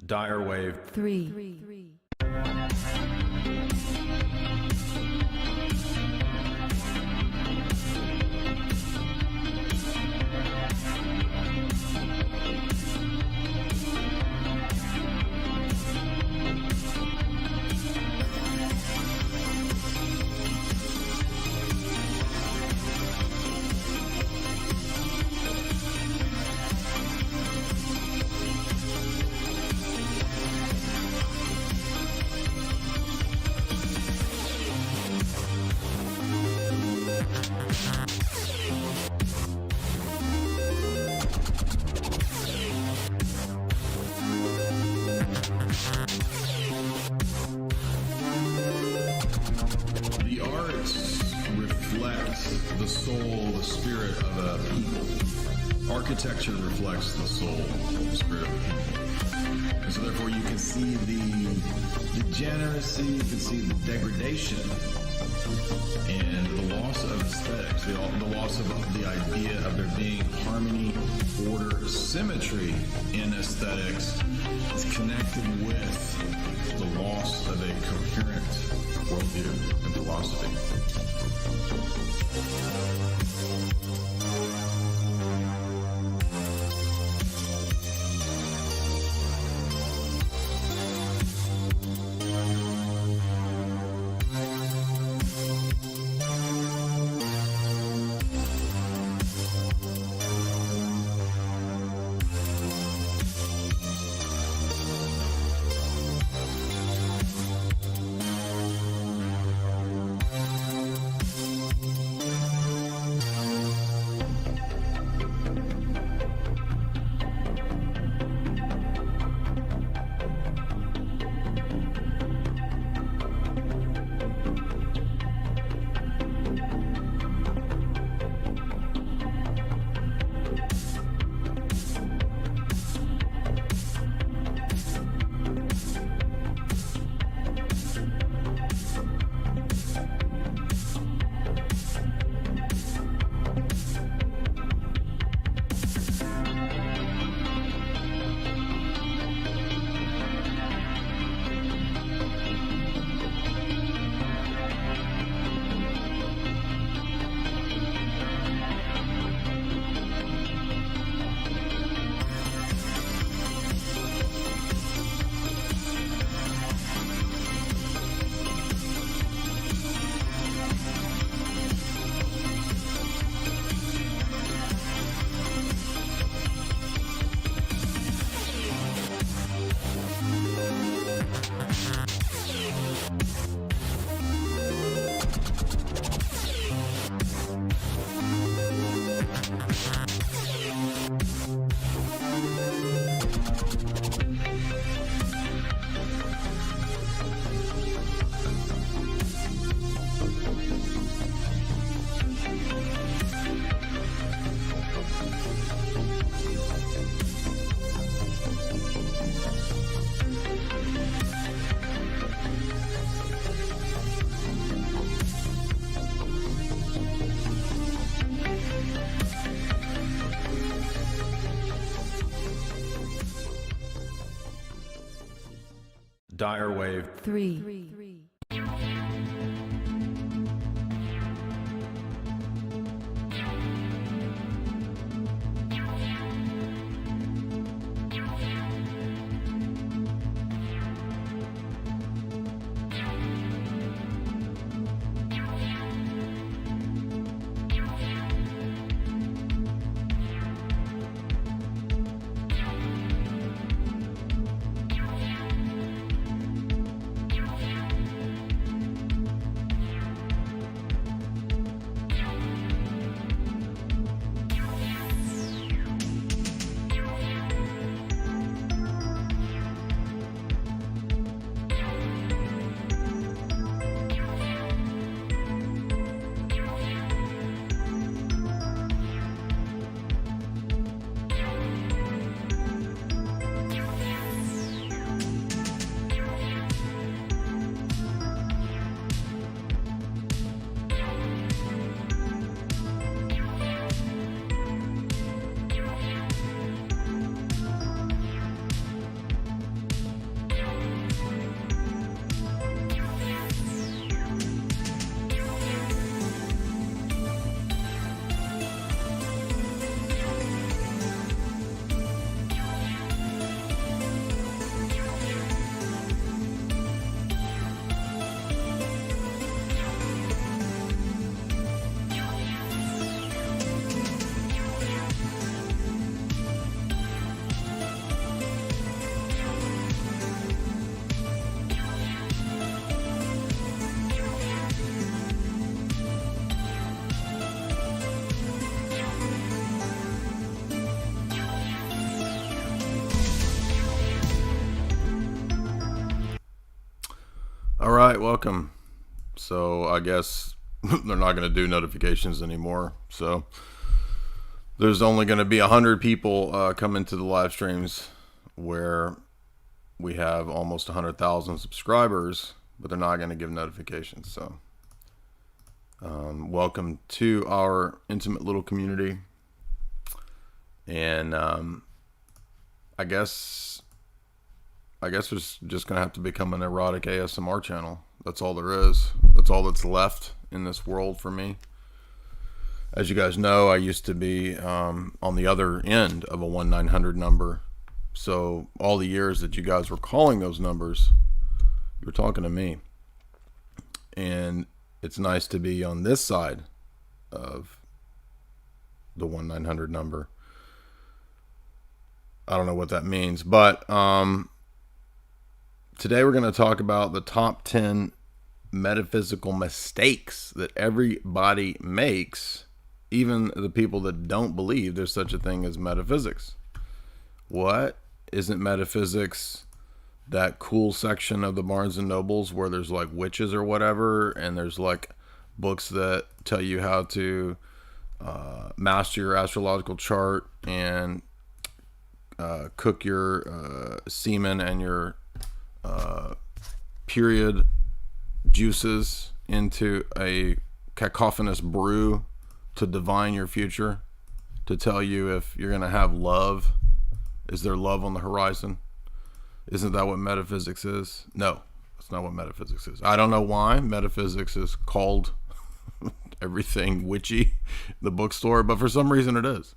Dyer wave 3. The arts reflect the soul, the spirit of a people. Architecture reflects the soul, the spirit of a people. And so therefore you can see the degeneracy, you can see the degradation, and the loss of aesthetics, the loss of the idea of there being harmony, order, symmetry in aesthetics is connected with the loss of a coherent worldview and philosophy. Dyer wave 3. All right, welcome. So I guess they're not going to do notifications anymore. So there's only going to be 100 people come into the live streams where we have almost 100,000 subscribers, but they're not going to give notifications. So welcome to our intimate little community. And I guess there's just going to have to become an erotic ASMR channel. That's all there is. That's all that's left in this world for me. As you guys know, I used to be on the other end of a 1-900 number. So all the years that you guys were calling those numbers, you were talking to me. And it's nice to be on this side of the 1-900 number. I don't know what that means, but today we're going to talk about the top 10 metaphysical mistakes that everybody makes, even the people that don't believe there's such a thing as metaphysics. What? Isn't metaphysics that cool section of the Barnes and Nobles where there's like witches or whatever, and there's like books that tell you how to master your astrological chart and cook your semen and your period juices into a cacophonous brew to divine your future, to tell you if you're going to have love? Is there love on the horizon? Isn't that what metaphysics is? No, that's not what metaphysics is. I don't know why metaphysics is called everything witchy, the bookstore, but for some reason it is.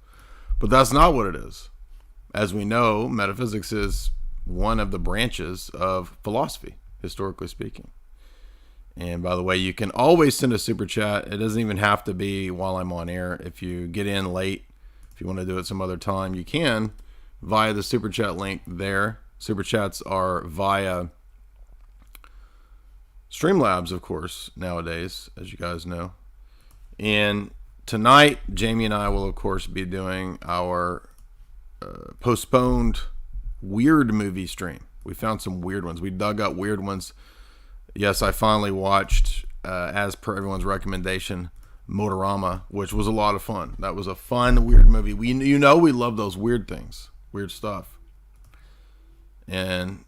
But that's not what it is. As we know, metaphysics is one of the branches of philosophy, historically speaking. And by the way, you can always send a super chat. It doesn't even have to be while I'm on air. If you get in late, if you want to do it some other time, you can via the super chat link there. Super chats are via Streamlabs, of course, nowadays, as you guys know. And tonight, Jamie and I will, of course, be doing our postponed weird movie stream. We found some weird ones. We dug up weird ones. Yes, I finally watched, as per everyone's recommendation, Motorama, which was a lot of fun. That was a fun, weird movie. We love those weird things, weird stuff. And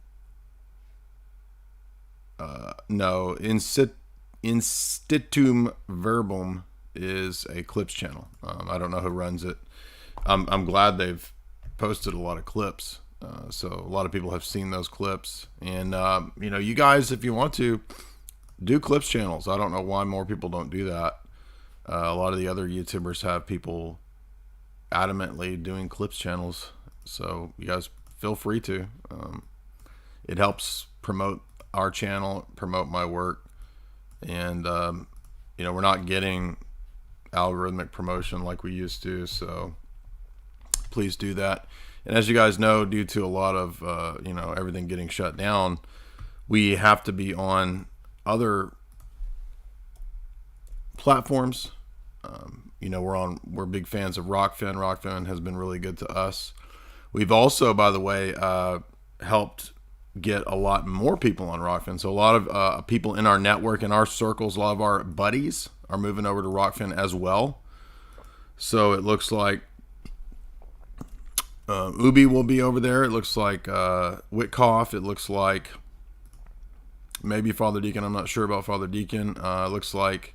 no, Institutum Verbum is a clips channel. I don't know who runs it. I'm glad they've posted a lot of clips. So a lot of people have seen those clips. And, you guys, if you want to, do clips channels. I don't know why more people don't do that. A lot of the other YouTubers have people adamantly doing clips channels. So you guys feel free to. It helps promote our channel, promote my work. And, we're not getting algorithmic promotion like we used to. So please do that. And as you guys know, due to a lot of, everything getting shut down, we have to be on other platforms. We're big fans of Rockfin. Rockfin has been really good to us. We've also, by the way, helped get a lot more people on Rockfin. So a lot of people in our network, in our circles, a lot of our buddies are moving over to Rockfin as well. So it looks like Ubi will be over there. It looks like Witkoff. It looks like maybe Father Deacon. I'm not sure about Father Deacon. It looks like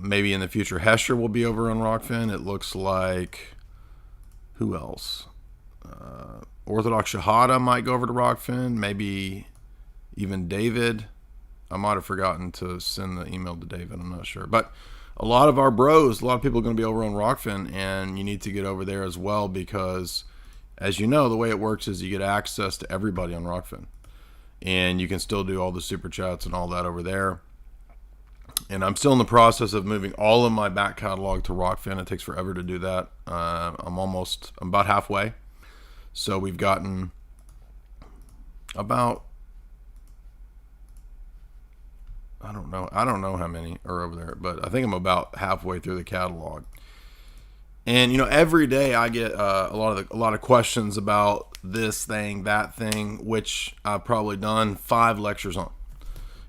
maybe in the future Hesher will be over on Rockfin. It looks like, who else? Orthodox Shahada might go over to Rockfin. Maybe even David. I might have forgotten to send the email to David. I'm not sure. But a lot of our bros, a lot of people are going to be over on Rockfin, and you need to get over there as well because, as you know, the way it works is you get access to everybody on Rockfin. And you can still do all the super chats and all that over there. And I'm still in the process of moving all of my back catalog to Rockfin. It takes forever to do that. I'm about halfway. So we've gotten about, I don't know how many are over there, but I think I'm about halfway through the catalog. And every day I get a lot of questions about this thing, that thing, which I've probably done 5 lectures on.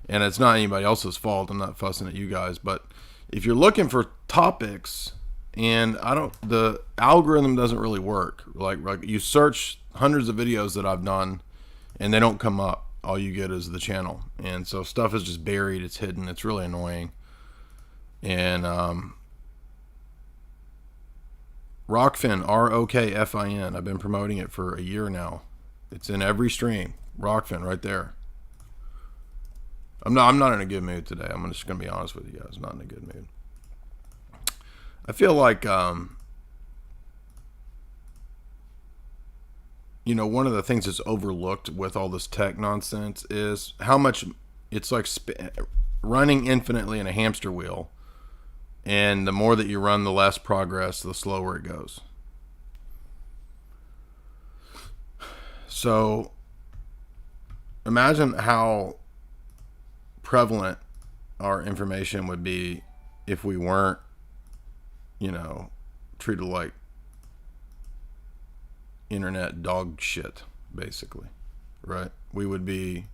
And it's not anybody else's fault. I'm not fussing at you guys. But if you're looking for topics, and the algorithm doesn't really work. Like you search hundreds of videos that I've done, and they don't come up. All you get is the channel. And so stuff is just buried. It's hidden. It's really annoying. And Rockfin, ROKFIN. I've been promoting it for a year now. It's in every stream. Rockfin right there. I'm not in a good mood today. I'm just gonna be honest with you guys. I'm not in a good mood. I feel like you know, one of the things that's overlooked with all this tech nonsense is how much it's like running infinitely in a hamster wheel. And the more that you run, the less progress, the slower it goes. So imagine how prevalent our information would be if we weren't, you know, treated like internet dog shit, basically, right? We would be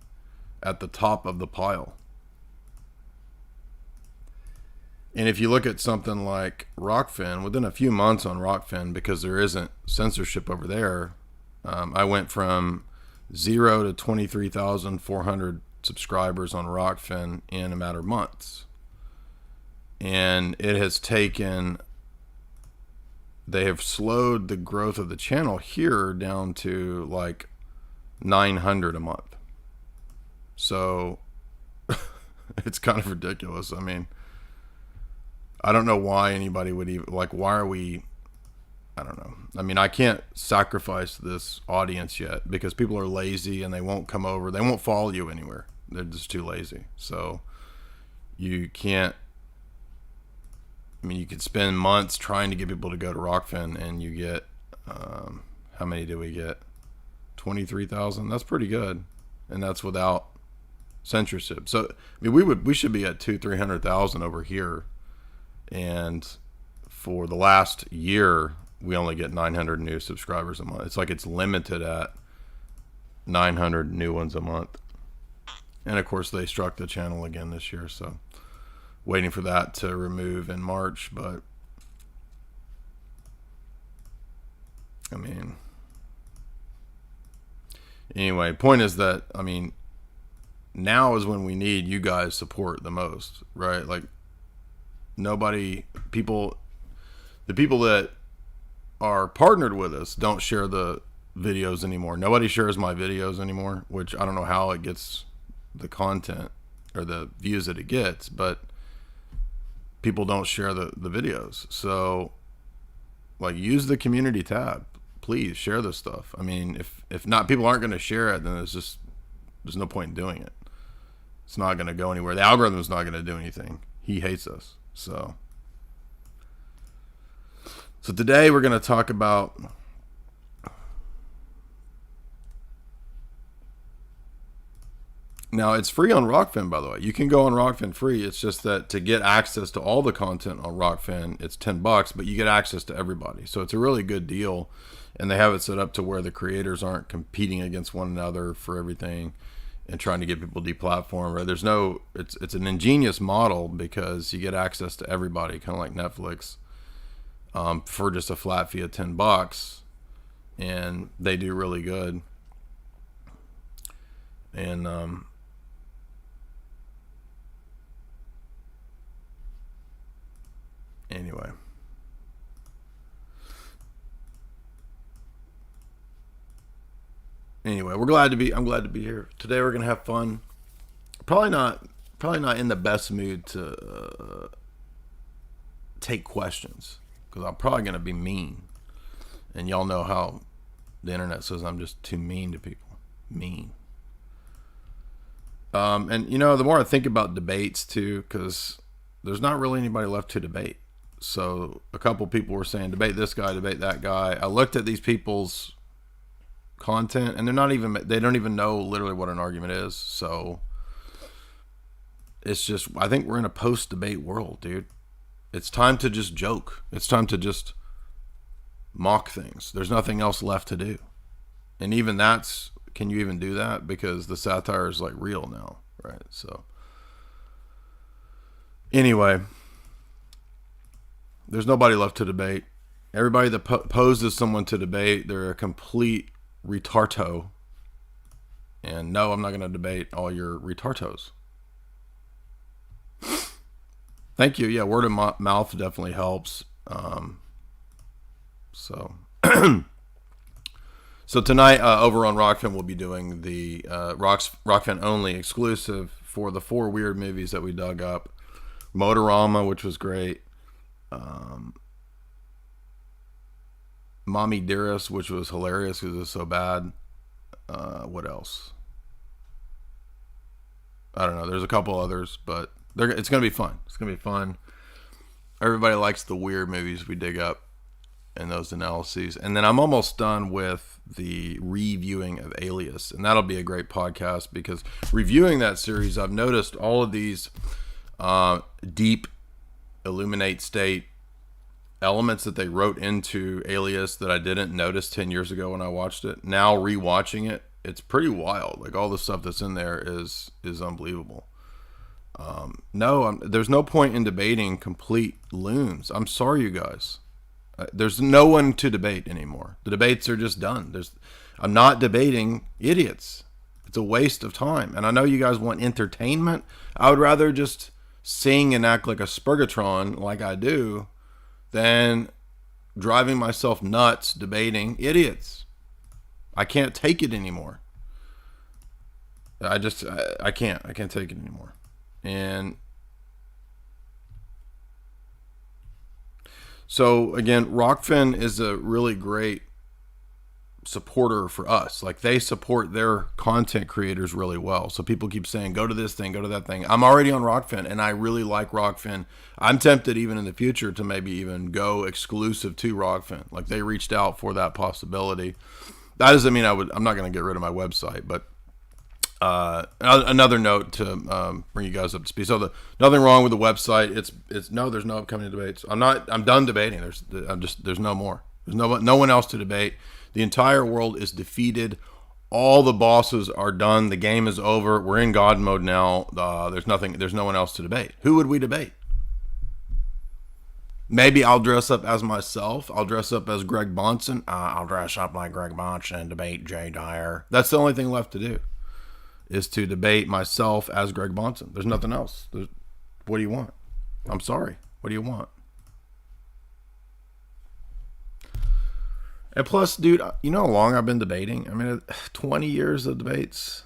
at the top of the pile. And if you look at something like Rockfin, within a few months on Rockfin, because there isn't censorship over there, I went from 0 to 23,400 subscribers on Rockfin in a matter of months. And it has taken, they have slowed the growth of the channel here down to like 900 a month. So it's kind of ridiculous. I mean, I don't know why anybody would even, like, why are we, I don't know. I mean, I can't sacrifice this audience yet because people are lazy and they won't come over. They won't follow you anywhere. They're just too lazy. So you can't, I mean, you could spend months trying to get people to go to Rockfin and you get, how many do we get? 23,000. That's pretty good. And that's without censorship. So, I mean, we should be at 200,000-300,000 over here. And for the last year, we only get 900 new subscribers a month. It's like it's limited at 900 new ones a month. And of course, they struck the channel again this year. So waiting for that to remove in March. But I mean, anyway, point is that, I mean, now is when we need you guys' support the most, right? Like, the people that are partnered with us don't share the videos anymore. Nobody shares my videos anymore, which I don't know how it gets the content or the views that it gets, but people don't share the videos. So, like, use the community tab. Please share this stuff. I mean, if not, people aren't going to share it, then there's no point in doing it. It's not going to go anywhere. The algorithm is not going to do anything. He hates us. So today we're going to talk about now it's free on Rockfin, by the way. You can go on Rockfin free. It's just that to get access to all the content on Rockfin, it's $10, but you get access to everybody. So it's a really good deal. And they have it set up to where the creators aren't competing against one another for everything and trying to get people deplatformed. Right? There's no, it's an ingenious model because you get access to everybody, kind of like Netflix, for just a flat fee of $10, and they do really good. And anyway. Anyway, I'm glad to be here. Today we're gonna have fun. Probably not in the best mood to take questions because I'm probably gonna be mean, and y'all know how the internet says I'm just too mean to people. Mean. And you know, the more I think about debates too, because there's not really anybody left to debate. So a couple people were saying debate this guy, debate that guy. I looked at these people's content and they don't even know literally what an argument is. So it's just, I think we're in a post-debate world, dude. It's time to just joke. It's time to just mock things. There's nothing else left to do. And even can you even do that? Because the satire is like real now, right? So Anyway, there's nobody left to debate. Everybody that poses someone to debate, they're a complete retardo. And no, I'm not going to debate all your retardos. Thank you. Yeah, word of mouth definitely helps. So tonight over on Rockfin, we'll be doing the Rockfin only exclusive for the 4 weird movies that we dug up. Motorama, which was great. Mommy Dearest, which was hilarious because it was so bad. What else? I don't know. There's a couple others, but it's going to be fun. It's going to be fun. Everybody likes the weird movies we dig up and those analyses. And then I'm almost done with the reviewing of Alias. And that'll be a great podcast because reviewing that series, I've noticed all of these deep illuminate state elements that they wrote into Alias that I didn't notice 10 years ago when I watched it. Now rewatching it, it's pretty wild. Like all the stuff that's in there is unbelievable. There's no point in debating complete loons. I'm sorry, you guys. There's no one to debate anymore. The debates are just done. I'm not debating idiots. It's a waste of time. And I know you guys want entertainment. I would rather just sing and act like a spurgatron like I do than driving myself nuts debating idiots. I can't take it anymore. I can't take it anymore. And so again, Rockfin is a really great supporter for us. Like they support their content creators really well. So people keep saying, go to this thing, go to that thing. I'm already on Rockfin and I really like Rockfin. I'm tempted even in the future to maybe even go exclusive to Rockfin. Like they reached out for that possibility. That doesn't mean I'm not going to get rid of my website, but another note to bring you guys up to speed. So nothing wrong with the website. It's no, there's no upcoming debates. I'm done debating. There's no more. There's no one else to debate. The entire world is defeated. All the bosses are done. The game is over. We're in God mode now. There's no one else to debate. Who would we debate? Maybe I'll dress up as myself. I'll dress up as Greg Bonson. I'll dress up like Greg Bonson and debate Jay Dyer. That's the only thing left to do, is to debate myself as Greg Bonson. There's nothing else. What do you want? I'm sorry. What do you want? And plus, dude, you know how long I've been debating? I mean, 20 years of debates.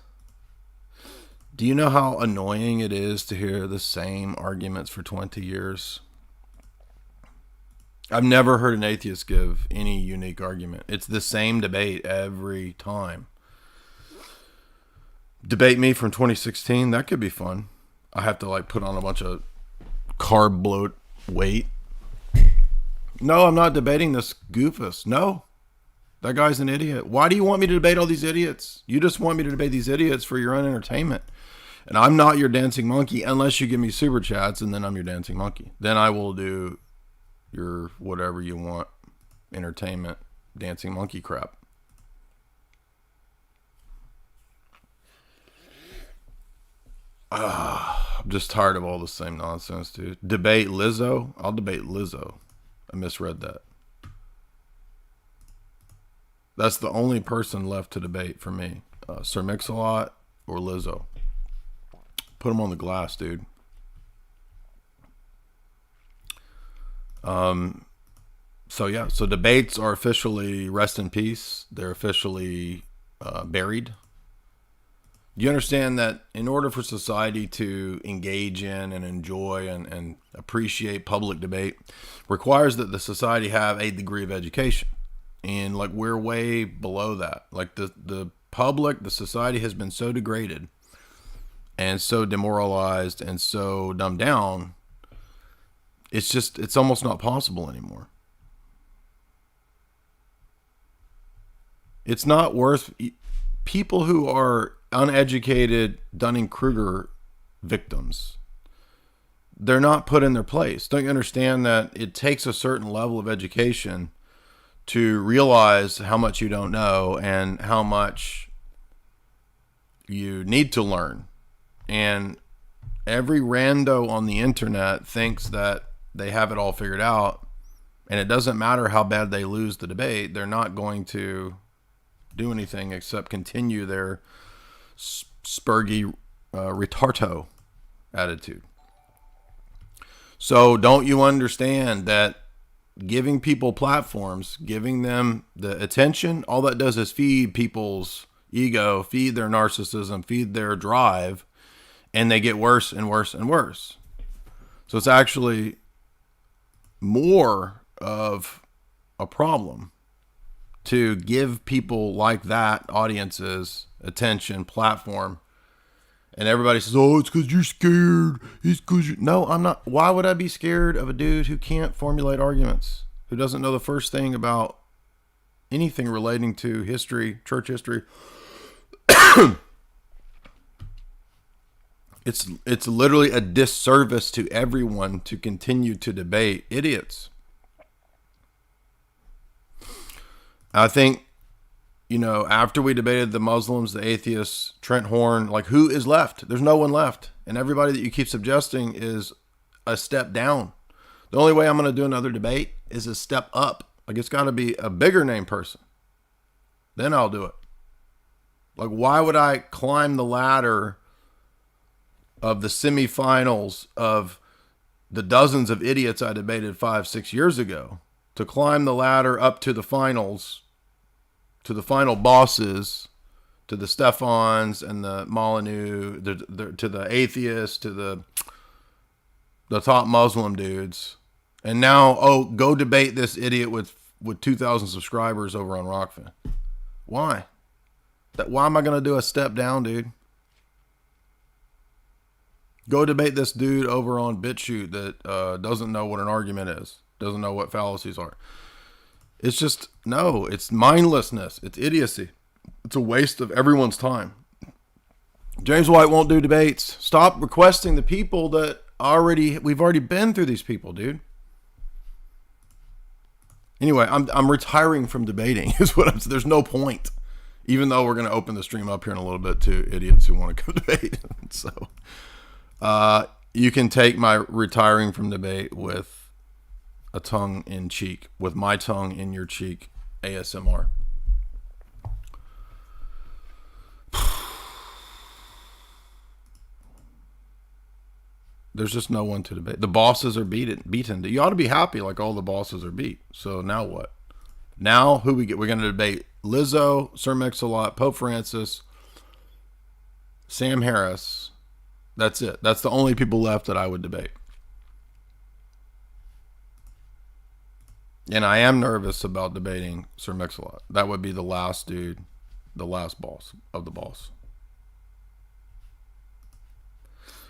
Do you know how annoying it is to hear the same arguments for 20 years? I've never heard an atheist give any unique argument. It's the same debate every time. Debate me from 2016, that could be fun. I have to put on a bunch of carb bloat weight. No, I'm not debating this goofus. No, that guy's an idiot. Why do you want me to debate all these idiots? You just want me to debate these idiots for your own entertainment. And I'm not your dancing monkey unless you give me super chats, and then I'm your dancing monkey. Then I will do your whatever you want entertainment dancing monkey crap. I'm just tired of all the same nonsense, dude. Debate Lizzo? I'll debate Lizzo. I misread that. That's the only person left to debate for me. Sir Mix-a-Lot or Lizzo. Put them on the glass, dude. So debates are officially rest in peace. They're officially buried. Do you understand that in order for society to engage in and enjoy and appreciate public debate requires that the society have a degree of education? And we're way below that. The public, the society has been so degraded and so demoralized and so dumbed down. It's almost not possible anymore. It's not worth people who are uneducated Dunning-Kruger victims. They're not put in their place. Don't you understand that it takes a certain level of education to realize how much you don't know and how much you need to learn? And Every rando on the internet thinks that they have it all figured out, and it doesn't matter how bad they lose the debate. They're not going to do anything except continue their spurgy retardo attitude. So don't you understand that giving people platforms, giving them the attention, all that does is feed people's ego, feed their narcissism, feed their drive, and they get worse and worse and worse. So it's actually more of a problem to give people like that, audiences, attention, platform. And everybody says, oh, it's because you're scared. It's because you... No, I'm not. Why would I be scared of a dude who can't formulate arguments, who doesn't know the first thing about anything relating to history, church history? It's literally a disservice to everyone to continue to debate idiots. I think, after we debated the Muslims, the atheists, Trent Horn, like, who is left? There's no one left. And everybody that you keep suggesting is a step down. The only way I'm going to do another debate is a step up. Like, it's got to be a bigger name person. Then I'll do it. Like, why would I climb the ladder of the semifinals of the dozens of idiots I debated 5-6 years ago to climb the ladder up to the finals, to the final bosses, to the Stephans and the Molyneux, to the atheists, to the top Muslim dudes. And now, go debate this idiot with 2,000 subscribers over on Rockfin. Why? Why am I going to do a step down, dude? Go debate this dude over on BitChute that doesn't know what an argument is, doesn't know what fallacies are. It's just, no, it's mindlessness. It's idiocy. It's a waste of everyone's time. James White won't do debates. Stop requesting the people that we've already been through these people, dude. Anyway, I'm retiring from debating is what I'm saying. There's no point. Even though we're going to open the stream up here in a little bit to idiots who want to come debate. So, you can take my retiring from debate with a tongue in cheek, with my tongue in your cheek, ASMR. There's just no one to debate. The bosses are beaten. You ought to be happy like all the bosses are beat. So now what? Now who we get? We're going to debate Lizzo, Sir Mix-a-Lot, Pope Francis, Sam Harris. That's it. That's the only people left that I would debate. And I am nervous about debating Sir Mix-a-Lot. That would be the last dude, the last boss of the boss.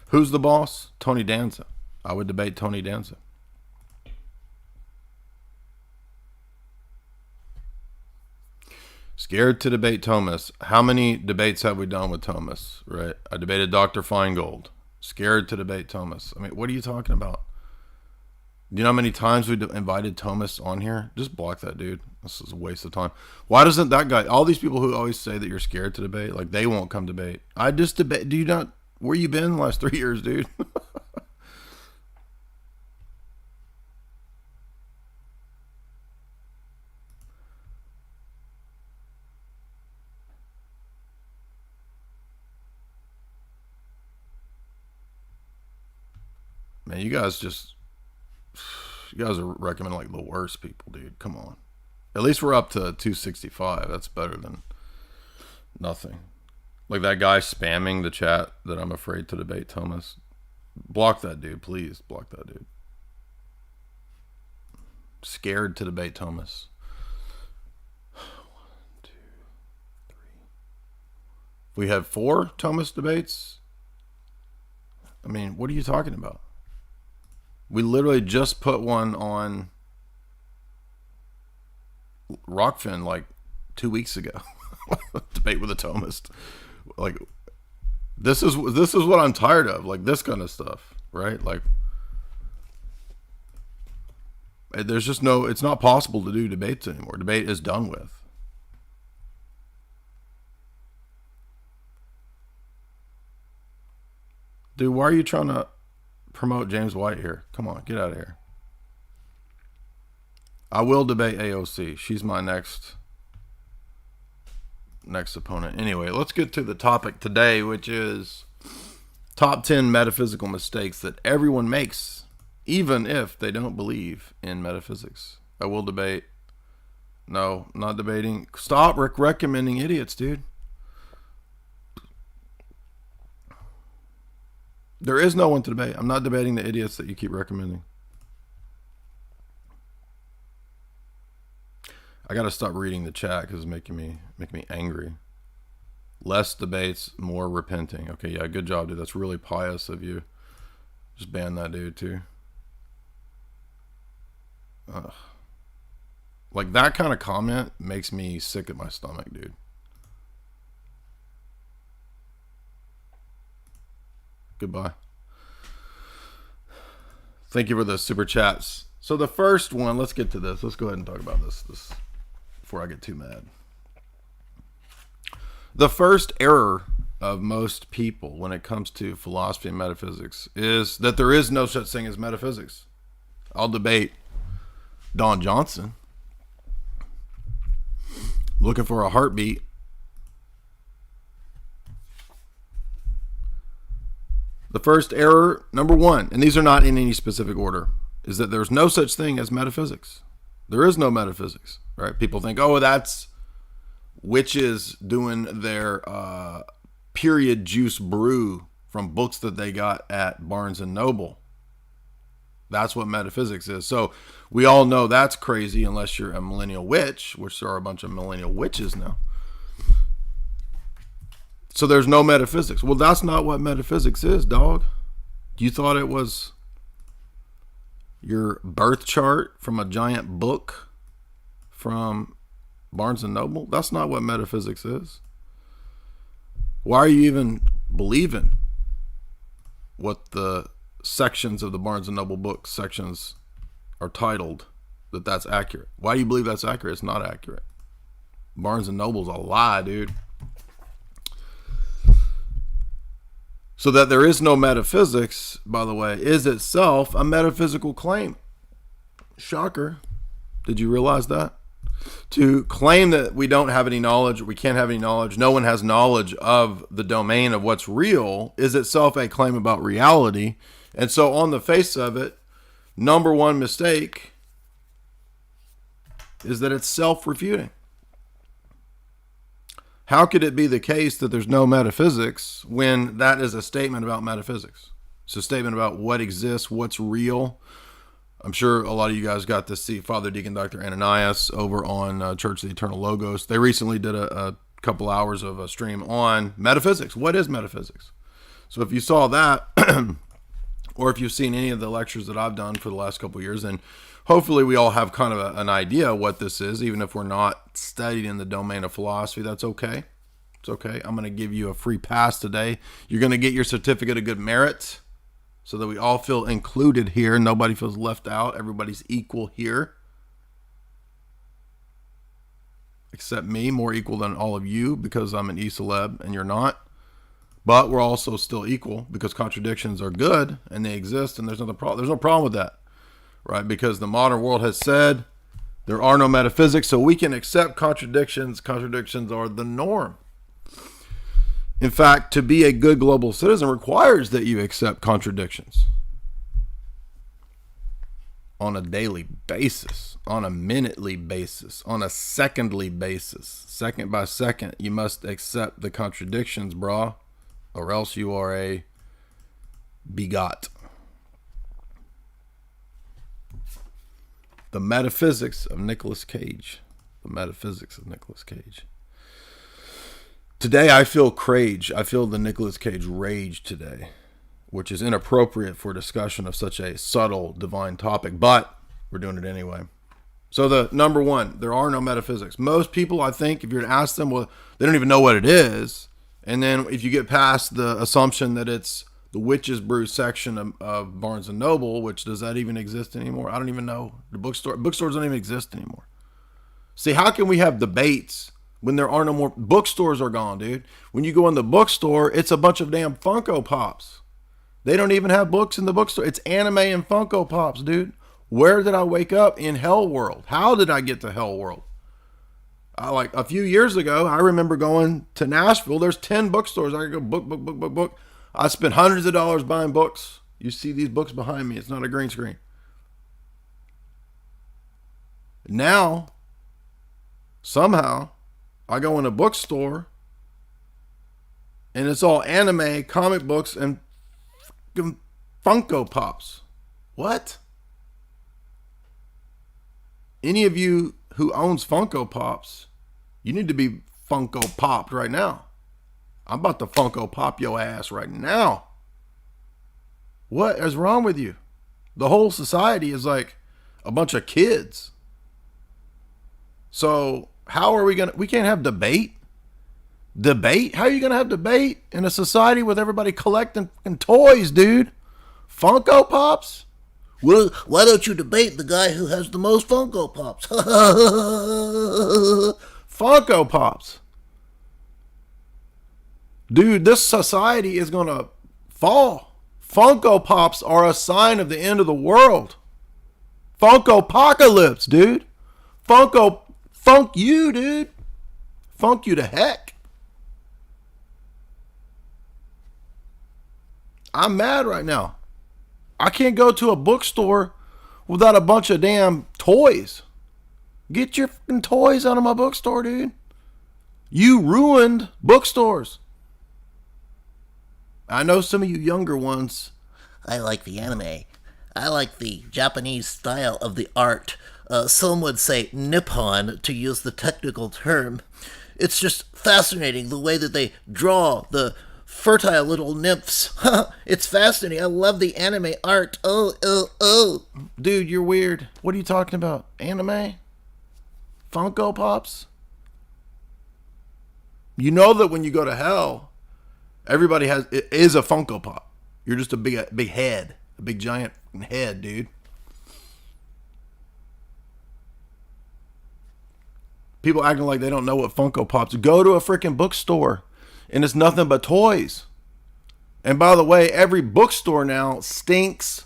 Who's the boss? Tony Danza. I would debate Tony Danza. Scared to debate Thomas. How many debates have we done with Thomas? Right? I debated Dr. Feingold. Scared to debate Thomas. I mean, what are you talking about? Do you know how many times we invited Thomas on here? Just block that dude. This is a waste of time. Why doesn't that guy, all these people who always say that you're scared to debate, like they won't come debate. I just debate. Do you not, where you been the last 3 years, dude? Man, you guys are recommending like the worst people, dude. Come on. At least we're up to 265. That's better than nothing. Like that guy spamming the chat that I'm afraid to debate Thomas. Block that dude, please. Block that dude. Scared to debate Thomas. 1, 2, 3. We have 4 Thomas debates. I mean, what are you talking about? We literally just put one on Rockfin like 2 weeks ago. Debate with a Thomist. Like, this is what I'm tired of. Like this kind of stuff, right? Like, there's just no. It's not possible to do debates anymore. Debate is done with. Dude, why are you trying to promote James White here? Come on, get out of here. I will debate AOC. She's my next opponent. Anyway, let's get to the topic today, which is top 10 metaphysical mistakes that everyone makes, even if they don't believe in metaphysics. I will debate. No, not debating. Stop recommending idiots, dude. There is no one to debate. I'm not debating the idiots that you keep recommending. I got to stop reading the chat because it's making me angry. Less debates, more repenting. Okay, yeah, good job, dude. That's really pious of you. Just ban that dude too. Ugh. Like, that kind of comment makes me sick at my stomach, dude. Goodbye. Thank you for the super chats. So the first one, let's get to this. Let's go ahead and talk about this before I get too mad. The first error of most people when it comes to philosophy and metaphysics is that there is no such thing as metaphysics. I'll debate Don Johnson. Looking for a heartbeat. The first error, number one, and these are not in any specific order, is that there's no such thing as metaphysics. There is no metaphysics, right? People think, oh, that's witches doing their period juice brew from books that they got at Barnes and Noble. That's what metaphysics is. So we all know that's crazy unless you're a millennial witch, which there are a bunch of millennial witches now. So there's no metaphysics. Well, that's not what metaphysics is, dog. You thought it was your birth chart from a giant book from Barnes and Noble? That's not what metaphysics is. Why are you even believing what the sections of the Barnes and Noble book sections are titled that's accurate? Why do you believe that's accurate? It's not accurate. Barnes and Noble's a lie, dude. So that there is no metaphysics, by the way, is itself a metaphysical claim. Shocker. Did you realize that? To claim that we don't have any knowledge, we can't have any knowledge, no one has knowledge of the domain of what's real, is itself a claim about reality. And so on the face of it, number one mistake is that it's self-refuting. How could it be the case that there's no metaphysics when that is a statement about metaphysics? It's a statement about what exists, what's real. I'm sure a lot of you guys got to see Father Deacon Dr. Ananias over on Church of the Eternal Logos. They recently did a couple hours of a stream on metaphysics. What is metaphysics? So if you saw that, or if you've seen any of the lectures that I've done for the last couple of years, then hopefully we all have kind of an idea what this is, even if we're not studied in the domain of philosophy. That's okay. It's okay. I'm going to give you a free pass today. You're going to get your certificate of good merit so that we all feel included here. Nobody feels left out. Everybody's equal here. Except me, more equal than all of you because I'm an E-celeb and you're not. But we're also still equal because contradictions are good and they exist, and there's no problem with that. Right? Because the modern world has said there are no metaphysics, so we can accept contradictions. Contradictions are the norm. In fact, to be a good global citizen requires that you accept contradictions on a daily basis, on a minutely basis, on a secondly basis. Second by second, you must accept the contradictions, brah, or else you are a bigot. The metaphysics of Nicolas Cage. The metaphysics of Nicolas Cage. Today I feel rage. I feel the Nicolas Cage rage today, which is inappropriate for discussion of such a subtle divine topic, but we're doing it anyway. So the number one, there are no metaphysics. Most people, I think, if you're to ask them, well, they don't even know what it is. And then if you get past the assumption that it's the Witch's Brew section of Barnes and Noble, which does that even exist anymore? I don't even know. The bookstores don't even exist anymore. See, how can we have debates when there are no more? Bookstores are gone, dude. When you go in the bookstore, it's a bunch of damn Funko Pops. They don't even have books in the bookstore. It's anime and Funko Pops, dude. Where did I wake up in Hell World? How did I get to Hell World? Like a few years ago, I remember going to Nashville. There's 10 bookstores. I could go book. I spent hundreds of dollars buying books. You see these books behind me. It's not a green screen. Now, somehow, I go in a bookstore and it's all anime, comic books, and Funko Pops. What? Any of you who owns Funko Pops, you need to be Funko Popped right now. I'm about to Funko Pop your ass right now. What is wrong with you? The whole society is like a bunch of kids. So how are we can't have debate? Debate? How are you going to have debate in a society with everybody collecting toys, dude? Funko Pops? Well, why don't you debate the guy who has the most Funko Pops? Funko Pops. Dude, this society is going to fall. Funko Pops are a sign of the end of the world. Funkopocalypse, dude. Funk you, dude. Funk you to heck. I'm mad right now. I can't go to a bookstore without a bunch of damn toys. Get your fucking toys out of my bookstore, dude. You ruined bookstores. I know some of you younger ones. I like the anime. I like the Japanese style of the art. Some would say Nippon, to use the technical term. It's just fascinating the way that they draw the fertile little nymphs. It's fascinating. I love the anime art. Oh. Dude, you're weird. What are you talking about? Anime? Funko Pops? You know that when you go to hell, everybody is a Funko Pop. You're just a big head. A big giant head, dude. People acting like they don't know what Funko Pops. Go to a freaking bookstore and it's nothing but toys. And by the way, every bookstore now stinks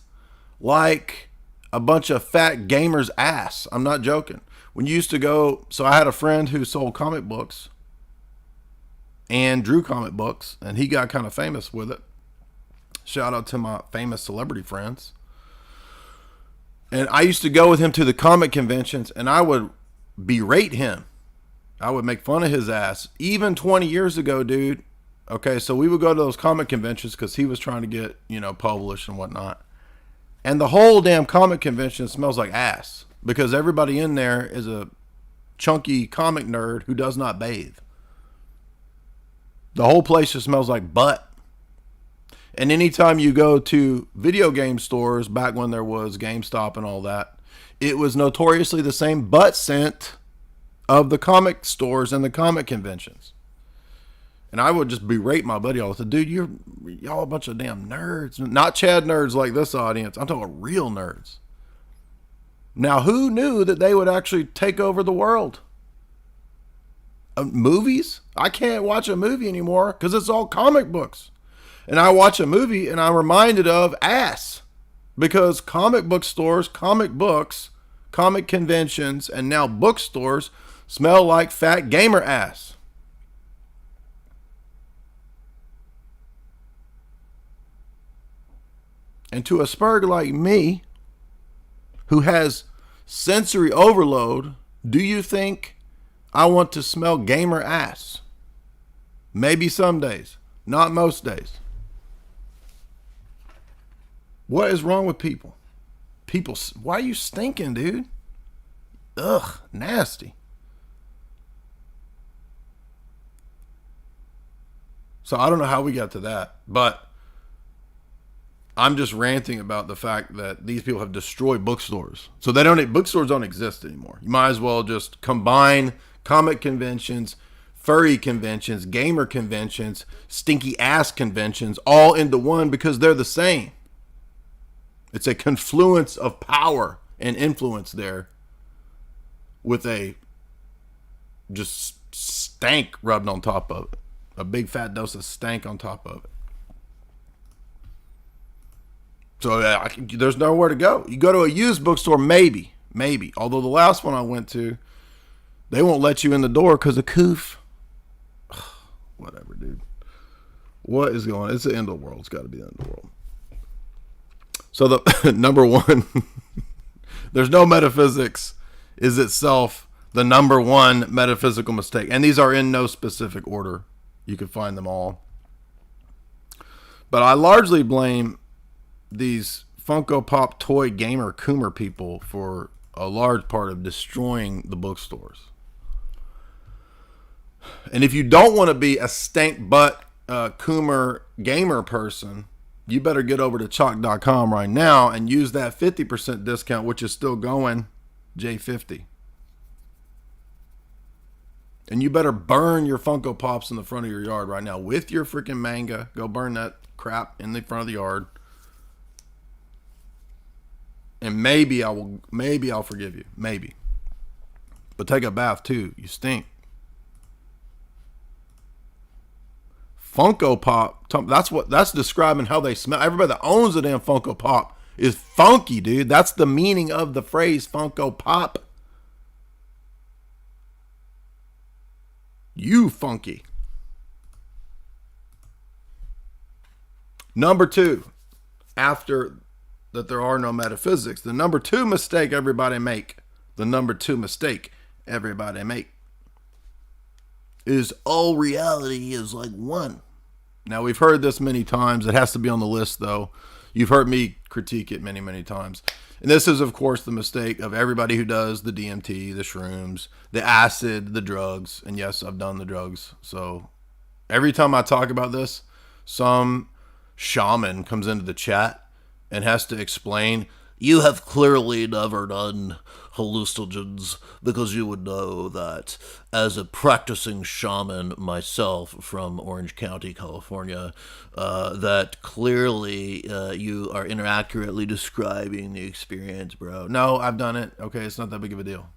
like a bunch of fat gamers' ass. I'm not joking. When you used to go, so I had a friend who sold comic books and drew comic books, and he got kind of famous with it. Shout out to my famous celebrity friends. And I used to go with him to the comic conventions, and I would berate him. I would make fun of his ass. Even 20 years ago, dude. Okay, so we would go to those comic conventions because he was trying to get, published and whatnot. And the whole damn comic convention smells like ass because everybody in there is a chunky comic nerd who does not bathe. The whole place just smells like butt. And anytime you go to video game stores, back when there was GameStop and all that, it was notoriously the same butt scent of the comic stores and the comic conventions. And I would just berate my buddy all the time. Dude, y'all a bunch of damn nerds. Not Chad nerds like this audience. I'm talking real nerds. Now, who knew that they would actually take over the world? Movies? I can't watch a movie anymore because it's all comic books. And I watch a movie and I'm reminded of ass. Because comic book stores, comic books, comic conventions, and now bookstores smell like fat gamer ass. And to a spurg like me, who has sensory overload, do you think I want to smell gamer ass? Maybe some days, not most days. What is wrong with people? Why are you stinking, dude? Ugh, nasty. So I don't know how we got to that, but I'm just ranting about the fact that these people have destroyed bookstores. So bookstores don't exist anymore. You might as well just combine comic conventions, furry conventions, gamer conventions, stinky ass conventions all into one because they're the same. It's a confluence of power and influence there with a just stank rubbed on top of it. A big fat dose of stank on top of it. So there's nowhere to go. You go to a used bookstore, maybe. Although the last one I went to, they won't let you in the door because of coof. Whatever, dude. What is going on? It's the end of the world. It's got to be the end of the world. So the number one, there's no metaphysics is itself the number one metaphysical mistake. And these are in no specific order. You can find them all. But I largely blame these Funko Pop toy gamer coomer people for a large part of destroying the bookstores. And if you don't want to be a stank butt coomer gamer person, you better get over to chalk.com right now and use that 50% discount, which is still going, J50. And you better burn your Funko Pops in the front of your yard right now with your freaking manga. Go burn that crap in the front of the yard. And maybe I'll forgive you. Maybe. But take a bath too. You stink. Funko Pop, that's describing how they smell. Everybody that owns a damn Funko Pop is funky, dude. That's the meaning of the phrase Funko Pop. You funky. Number two, after that there are no metaphysics, the number two mistake everybody make is all reality is like one. Now, we've heard this many times. It has to be on the list, though. You've heard me critique it many, many times. And this is, of course, the mistake of everybody who does the DMT, the shrooms, the acid, the drugs. And yes, I've done the drugs. So every time I talk about this, some shaman comes into the chat and has to explain, you have clearly never done hallucinogens, because you would know that as a practicing shaman myself from Orange County, California, that clearly you are inaccurately describing the experience, bro. No, I've done it. Okay, it's not that big of a deal.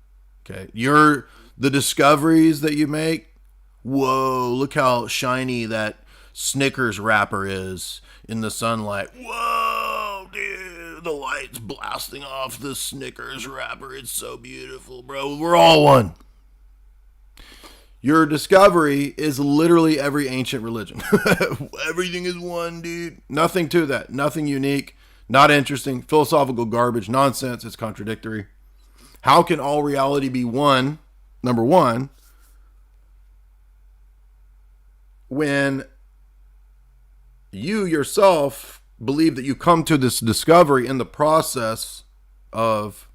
Okay, the discoveries that you make, whoa, look how shiny that Snickers wrapper is in the sunlight. Whoa, dude, the light's blasting off the Snickers wrapper. It's so beautiful, bro. We're all one. Your discovery is literally every ancient religion. Everything is one, dude. Nothing to that. Nothing unique. Not interesting. Philosophical garbage. Nonsense. It's contradictory. How can all reality be one? Number one, when you yourself believe that you come to this discovery in the process of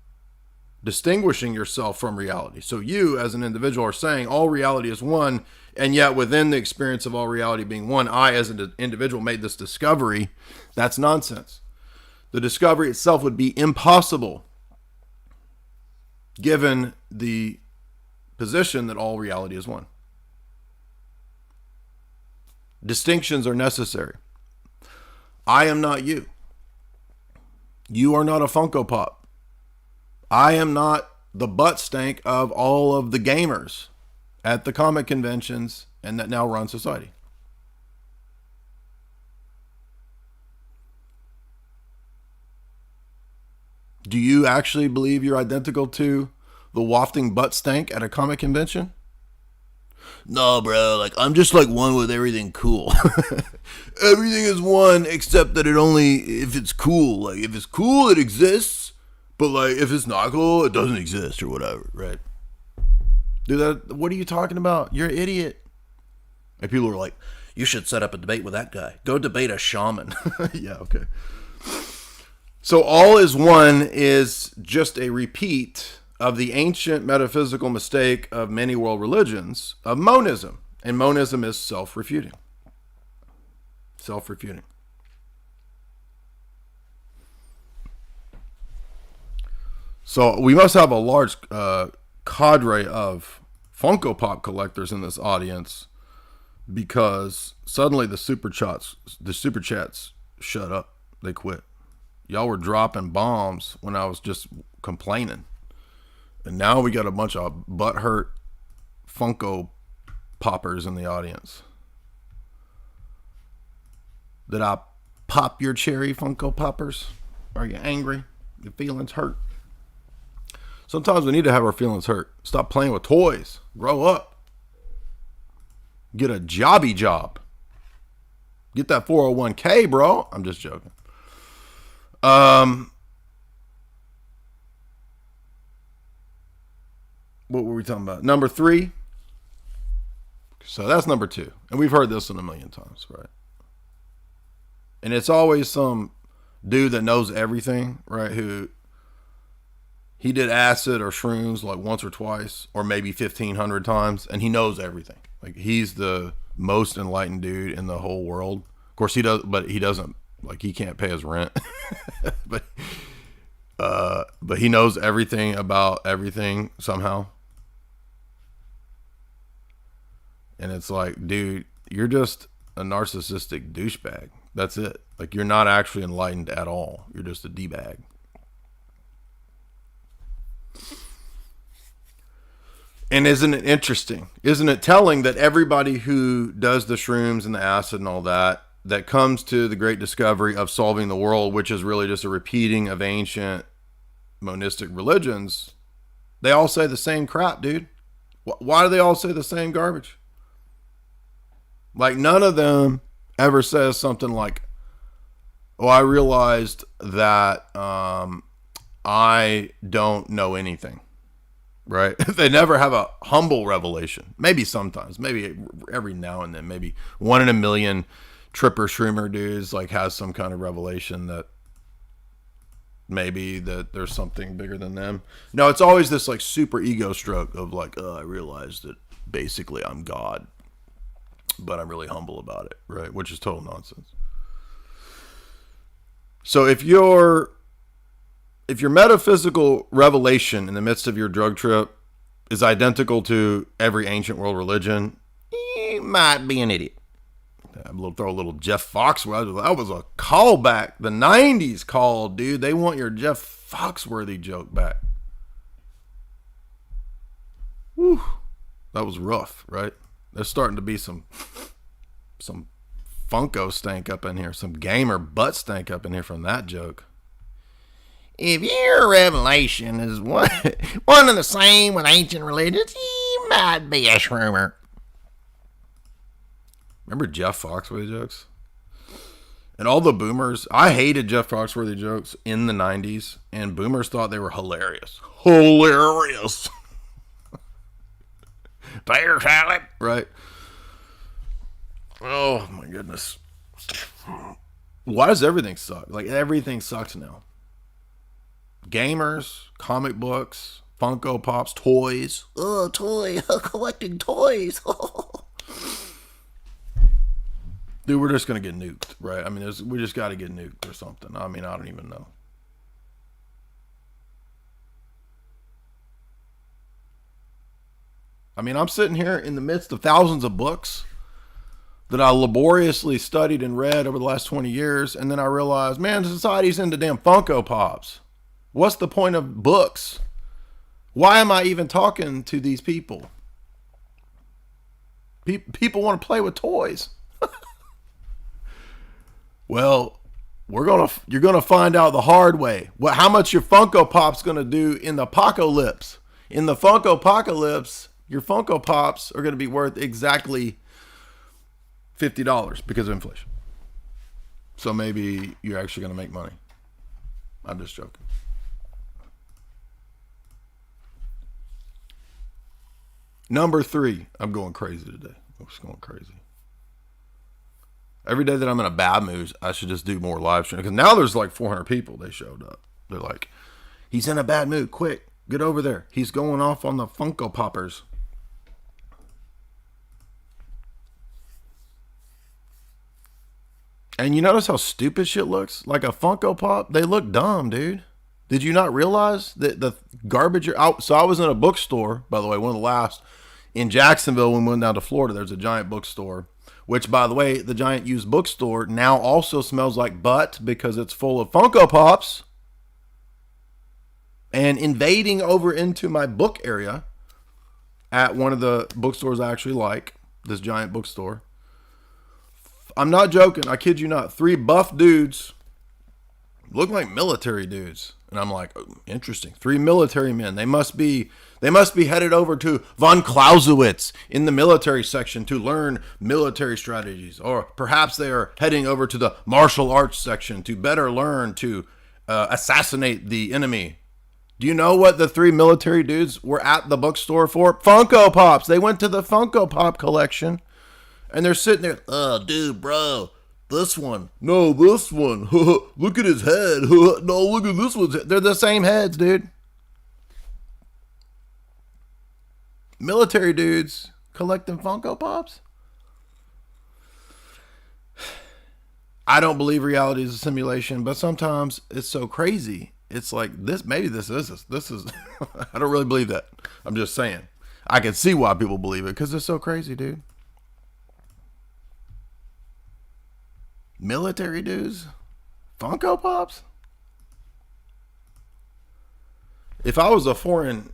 distinguishing yourself from reality. So you as an individual are saying all reality is one, and yet within the experience of all reality being one, I as an individual made this discovery. That's nonsense. The discovery itself would be impossible given the position that all reality is one. Distinctions are necessary. I am not you. You are not a Funko Pop. I am not the butt stank of all of the gamers at the comic conventions and that now run society. Do you actually believe you're identical to the wafting butt stank at a comic convention? No, bro, like I'm just like one with everything cool. Everything is one except that it only if it's cool. Like if it's cool, it exists, but like if it's not cool, it doesn't exist or whatever, right? Dude, what are you talking about? You're an idiot. And people are like, you should set up a debate with that guy. Go debate a shaman. Yeah, okay. So all is one is just a repeat of the ancient metaphysical mistake of many world religions of monism. And monism is self-refuting. Self-refuting. So we must have a large cadre of Funko Pop collectors in this audience, because suddenly the super chats shut up. They quit. Y'all were dropping bombs when I was just complaining. And now we got a bunch of butthurt Funko poppers in the audience. Did I pop your cherry, Funko Poppers? Are you angry? Your feelings hurt. Sometimes we need to have our feelings hurt. Stop playing with toys. Grow up. Get a jobby job. Get that 401k, bro. I'm just joking. What were we talking about? Number 3. So that's number 2. And we've heard this one a million times, right? And it's always some dude that knows everything, right? Who he did acid or shrooms like once or twice, or maybe 1,500 times, and he knows everything. Like, he's the most enlightened dude in the whole world. Of course, he does, but he doesn't, like, he can't pay his rent. but he knows everything about everything somehow. And it's like, dude, you're just a narcissistic douchebag. That's it. Like, you're not actually enlightened at all. You're just a D-bag. And isn't it interesting? Isn't it telling that everybody who does the shrooms and the acid and all that, that comes to the great discovery of solving the world, which is really just a repeating of ancient monistic religions, they all say the same crap, dude. Why do they all say the same garbage? Like, none of them ever says something like, oh, I realized that I don't know anything, right? They never have a humble revelation. Maybe sometimes, maybe every now and then, maybe 1 in a million tripper shroomer dudes like has some kind of revelation that maybe that there's something bigger than them. No, it's always this like super ego stroke of like, oh, I realized that basically I'm God, but I'm really humble about it, right? Which is total nonsense. So if your metaphysical revelation in the midst of your drug trip is identical to every ancient world religion, you might be an idiot. I'm throw a little Jeff Foxworthy. That was a callback. The 90s called, dude. They want your Jeff Foxworthy joke back. Whew. That was rough, right? There's starting to be some funko stank up in here. Some gamer butt stank up in here from that joke. If your revelation is one and the same with ancient religions, you might be a shroomer. Remember Jeff Foxworthy jokes? And all the boomers, I hated Jeff Foxworthy jokes in the 90s, and boomers thought they were hilarious. Hilarious. Tater salad, right? Oh my goodness. Why does everything suck? Like, everything sucks now. Gamers, comic books, Funko Pops, toys. Oh, toy. Collecting toys. Dude, we're just going to get nuked, right? I mean, we just got to get nuked or something. I mean, I don't even know. I mean, I'm sitting here in the midst of thousands of books that I laboriously studied and read over the last 20 years, and then I realized, man, society's into damn Funko Pops. What's the point of books? Why am I even talking to these people? People want to play with toys. Well, you're gonna find out the hard way. How much your Funko Pop's gonna do in the apocalypse? In the Funkopocalypse, your Funko Pops are gonna be worth exactly $50 because of inflation. So maybe you're actually gonna make money. I'm just joking. Number 3, I'm going crazy today. I'm just going crazy. Every day that I'm in a bad mood, I should just do more live stream. Because now there's like 400 people. They showed up. They're like, he's in a bad mood. Quick, get over there. He's going off on the Funko Poppers. And you notice how stupid shit looks? Like a Funko Pop, they look dumb, dude. Did you not realize that the garbage are out? So I was in a bookstore, by the way, one of the last, in Jacksonville when we went down to Florida. There's a giant bookstore. Which, by the way, the giant used bookstore now also smells like butt because it's full of Funko Pops. And invading over into my book area at one of the bookstores I actually like, this giant bookstore. I'm not joking. I kid you not. 3 buff dudes look like military dudes. And I'm like, oh, interesting. 3 military men. They must be headed over to von Clausewitz in the military section to learn military strategies. Or perhaps they are heading over to the martial arts section to better learn to assassinate the enemy. Do you know what the 3 military dudes were at the bookstore for? Funko Pops. They went to the Funko Pop collection. And they're sitting there, Oh, dude, bro. This one. no, this one. Look at his head. No, look at this one's head. They're the same heads, dude. Military dudes collecting Funko Pops. I don't believe reality is a simulation, but sometimes it's so crazy. It's like this. Maybe this is. I don't really believe that. I'm just saying. I can see why people believe it because it's so crazy, dude. Military dudes, Funko Pops. If I was a foreign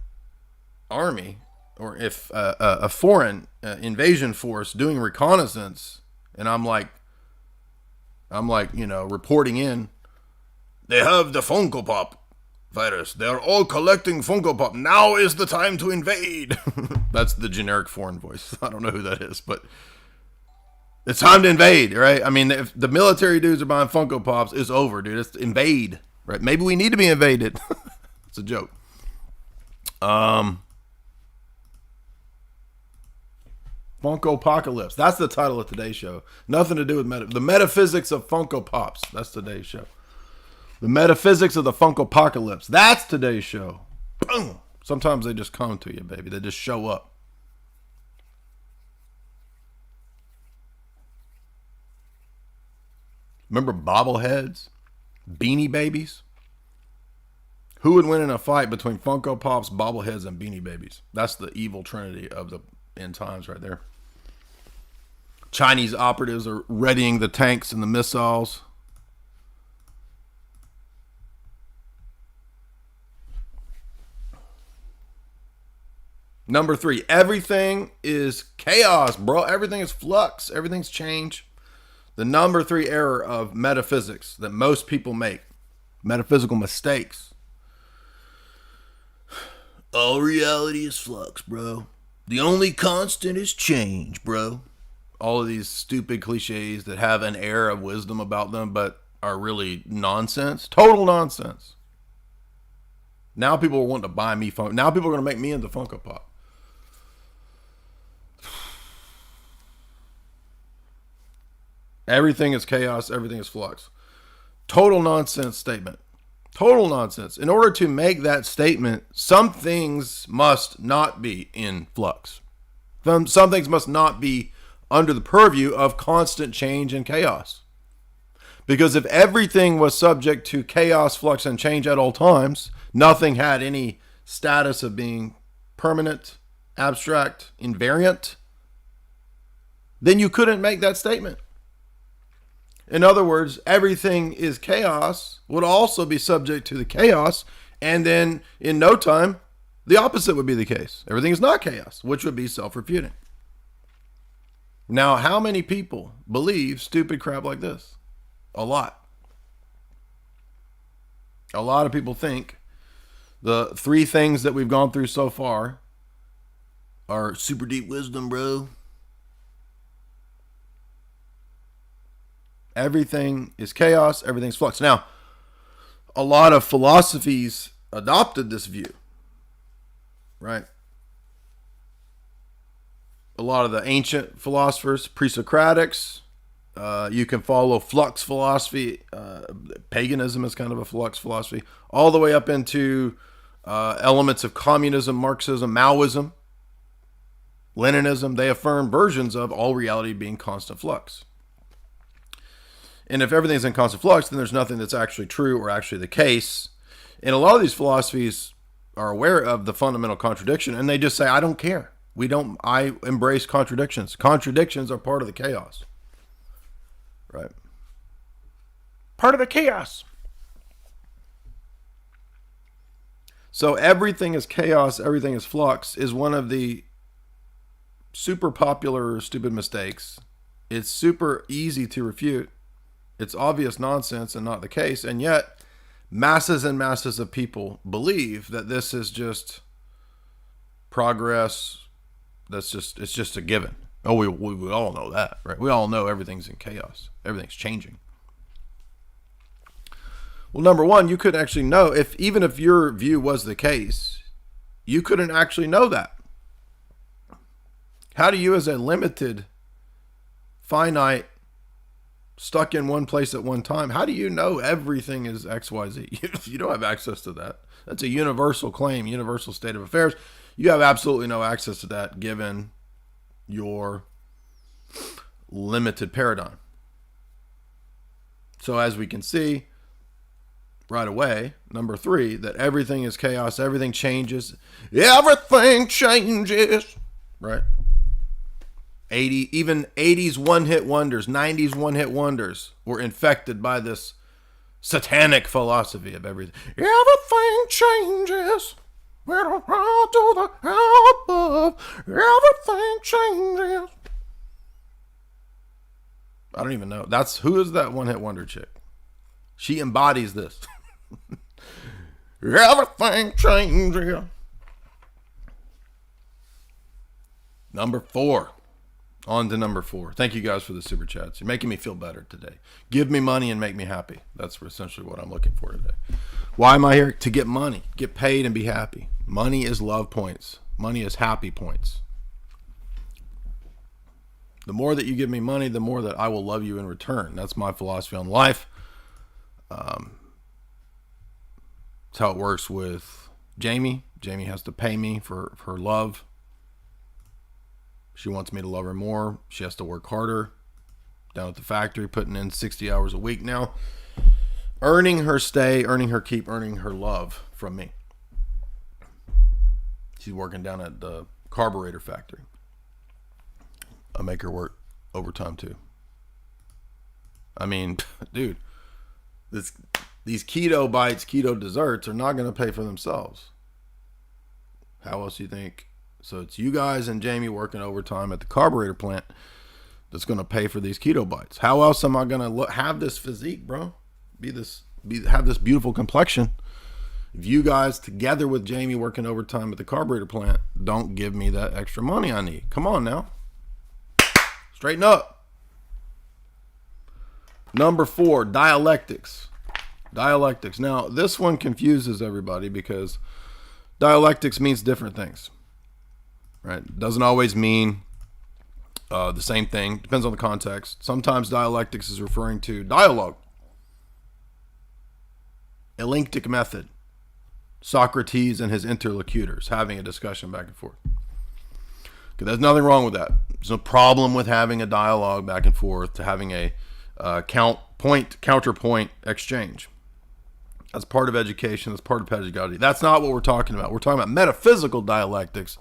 army, or if a foreign invasion force doing reconnaissance, and I'm like, reporting in, they have the Funko Pop virus. They are all collecting Funko Pop. Now is the time to invade. That's the generic foreign voice. I don't know who that is, but it's time to invade, right? I mean, if the military dudes are buying Funko Pops, it's over, dude. It's invade, right? Maybe we need to be invaded. It's a joke. FUNKOPOCALYPSE. That's the title of today's show. Nothing to do with the metaphysics of Funko Pops. That's today's show. The metaphysics of the FUNKOPOCALYPSE. That's today's show. Boom. Sometimes they just come to you, baby. They just show up. Remember bobbleheads? Beanie Babies? Who would win in a fight between Funko Pops, bobbleheads, and Beanie Babies? That's the evil trinity of the end times right there. Chinese operatives are readying the tanks and the missiles. Number 3, everything is chaos, bro. Everything is flux. Everything's change. The number 3 error of metaphysics that most people make, metaphysical mistakes. All reality is flux, bro. The only constant is change, bro. All of these stupid cliches that have an air of wisdom about them, but are really nonsense. Total nonsense. Now people are wanting to buy me Funko. Now people are going to make me into Funko Pop. Everything is chaos. Everything is flux. Total nonsense statement. Total nonsense. In order to make that statement, some things must not be in flux. Some things must not be under the purview of constant change and chaos. Because if everything was subject to chaos, flux, and change at all times, nothing had any status of being permanent, abstract, invariant, then you couldn't make that statement. In other words, everything is chaos would also be subject to the chaos, and then in no time, the opposite would be the case. Everything is not chaos, which would be self-refuting. Now, how many people believe stupid crap like this? A lot. A lot of people think the 3 things that we've gone through so far are super deep wisdom, bro. Everything is chaos. Everything's flux. Now, a lot of philosophies adopted this view, right? A lot of the ancient philosophers, pre-Socratics, you can follow flux philosophy. Paganism is kind of a flux philosophy, all the way up into elements of communism, Marxism, Maoism, Leninism. They affirm versions of all reality being constant flux. And if everything's in constant flux, then there's nothing that's actually true or actually the case. And a lot of these philosophies are aware of the fundamental contradiction, and they just say, I don't care. I embrace contradictions. Contradictions are part of the chaos. Right? Part of the chaos. So everything is chaos, everything is flux is one of the super popular stupid mistakes. It's super easy to refute. It's obvious nonsense and not the case. And yet, masses and masses of people believe that this is just progress. It's just a given. Oh, we all know that, right? We all know everything's in chaos. Everything's changing. Well, number one, you couldn't actually know even if your view was the case, you couldn't actually know that. How do you, as a limited, finite, stuck in one place at one time, how do you know everything is XYZ? You don't have access to that. That's a universal claim, universal state of affairs. You have absolutely no access to that given your limited paradigm. So as we can see right away, number 3, that everything is chaos, everything changes. Everything changes, right? Even 80s one-hit wonders, 90s one-hit wonders were infected by this satanic philosophy of everything. Everything changes. We're to the hell above. Everything changes. I don't even know. Who is that one-hit wonder chick? She embodies this. Everything changes. Number 4. On to number 4. Thank you guys for the super chats. You're making me feel better today. Give me money and make me happy. That's essentially what I'm looking for today. Why am I here? To get money, get paid, and be happy. Money is love points. Money is happy points. The more that you give me money, the more that I will love you in return. That's my philosophy on life. That's how it works with Jamie. Jamie has to pay me for her love. She wants me to love her more. She has to work harder. Down at the factory, putting in 60 hours a week now. Earning her stay, earning her keep, earning her love from me. She's working down at the carburetor factory. I make her work overtime too. I mean, dude, these keto bites, keto desserts are not going to pay for themselves. How else do you think? So it's you guys and Jamie working overtime at the carburetor plant that's going to pay for these keto bites. How else am I going to have this physique, bro? Have this beautiful complexion if you guys together with Jamie working overtime at the carburetor plant don't give me that extra money I need? Come on now. Straighten up. Number 4, dialectics. Dialectics. Now, this one confuses everybody because dialectics means different things. Right? It doesn't always mean the same thing. Depends on the context. Sometimes dialectics is referring to dialogue. Elenctic method. Socrates and his interlocutors having a discussion back and forth. Okay, there's nothing wrong with that. There's no problem with having a dialogue back and forth, to having a counterpoint exchange. That's part of education. That's part of pedagogy. That's not what we're talking about. We're talking about metaphysical dialectics,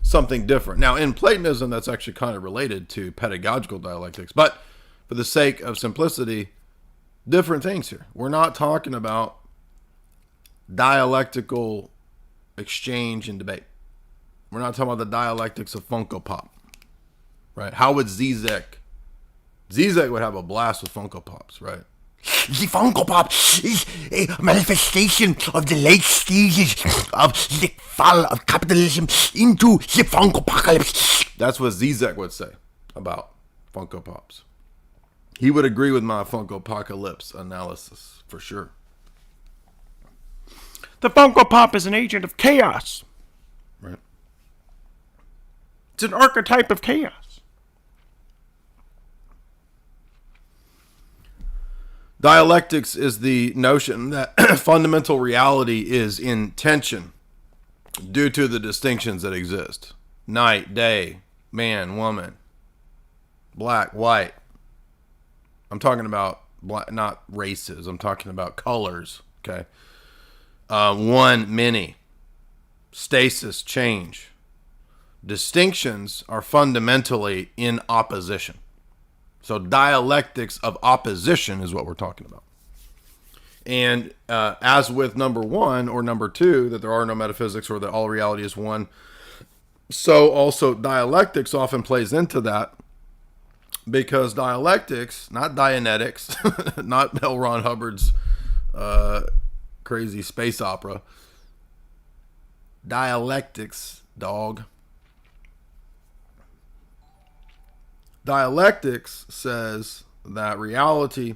something different. Now, in Platonism, that's actually kind of related to pedagogical dialectics. But for the sake of simplicity, different things here. We're not talking about dialectical exchange and debate. We're not talking about the dialectics of Funko Pop. Right? How would Zizek would have a blast with Funko Pops, right? The Funko Pop is a manifestation of the late stages of the fall of capitalism into the Funkopocalypse. That's what Zizek would say about Funko Pops. He would agree with my Funkopocalypse analysis, for sure. The Funko Pop is an agent of chaos. Right. It's an archetype of chaos. Dialectics is the notion that fundamental reality is in tension due to the distinctions that exist. Night, day, man, woman, black, white. I'm talking about black, not races. I'm talking about colors, okay? One, many. Stasis, change. Distinctions are fundamentally in opposition. So dialectics of opposition is what we're talking about. And as with number 1 or number 2, that there are no metaphysics or that all reality is one, so also dialectics often plays into that, because dialectics, not Dianetics, not L. Ron Hubbard's crazy space opera. Dialectics, dog. Dialectics says that reality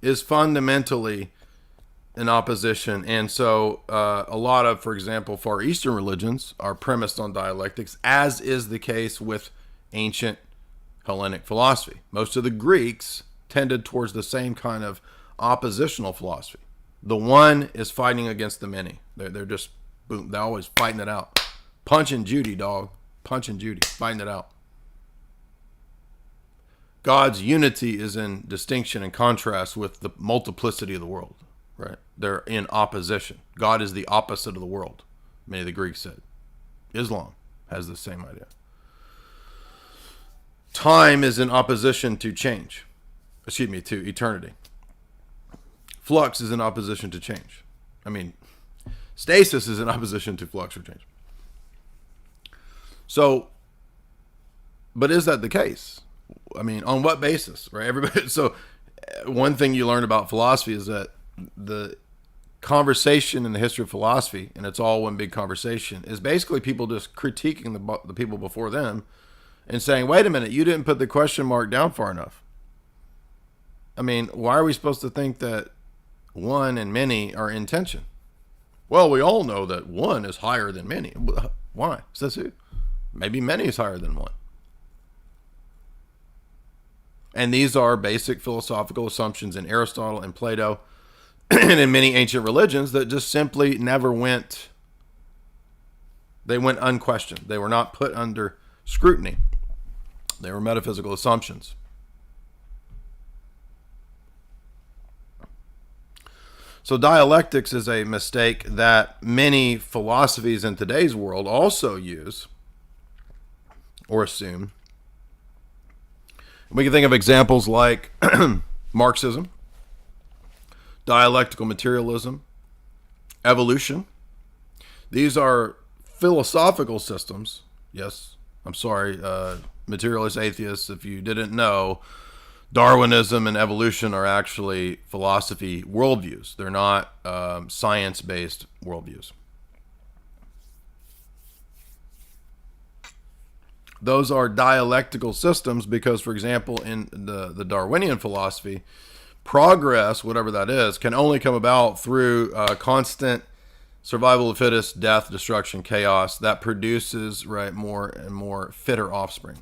is fundamentally in opposition. And so a lot of, for example, Far Eastern religions are premised on dialectics, as is the case with ancient Hellenic philosophy. Most of the Greeks tended towards the same kind of oppositional philosophy. The one is fighting against the many. They're just, boom, they're always fighting it out. Punch and Judy, dog. Punch and Judy, fighting it out. God's unity is in distinction and contrast with the multiplicity of the world, right? They're in opposition. God is the opposite of the world, many of the Greeks said. Islam has the same idea. Time is in opposition to change. To eternity. Flux is in opposition to change. Stasis is in opposition to flux or change. So, but is that the case? On what basis, right? Everybody. So, one thing you learn about philosophy is that the conversation in the history of philosophy, and it's all one big conversation, is basically people just critiquing the people before them and saying, wait a minute, you didn't put the question mark down far enough. Why are we supposed to think that one and many are in tension? Well, we all know that one is higher than many. Why? Says who? Maybe many is higher than one. And these are basic philosophical assumptions in Aristotle and Plato and in many ancient religions that just simply never went unquestioned. They were not put under scrutiny. They were metaphysical assumptions. So dialectics is a mistake that many philosophies in today's world also use or assume. We can think of examples like Marxism, dialectical materialism, evolution. These are philosophical systems. Yes, I'm sorry, materialist atheists, if you didn't know, Darwinism and evolution are actually philosophy worldviews. They're not science-based worldviews. Those are dialectical systems because, for example, in the Darwinian philosophy, progress, whatever that is, can only come about through constant survival of the fittest, death, destruction, chaos that produces more and more fitter offspring.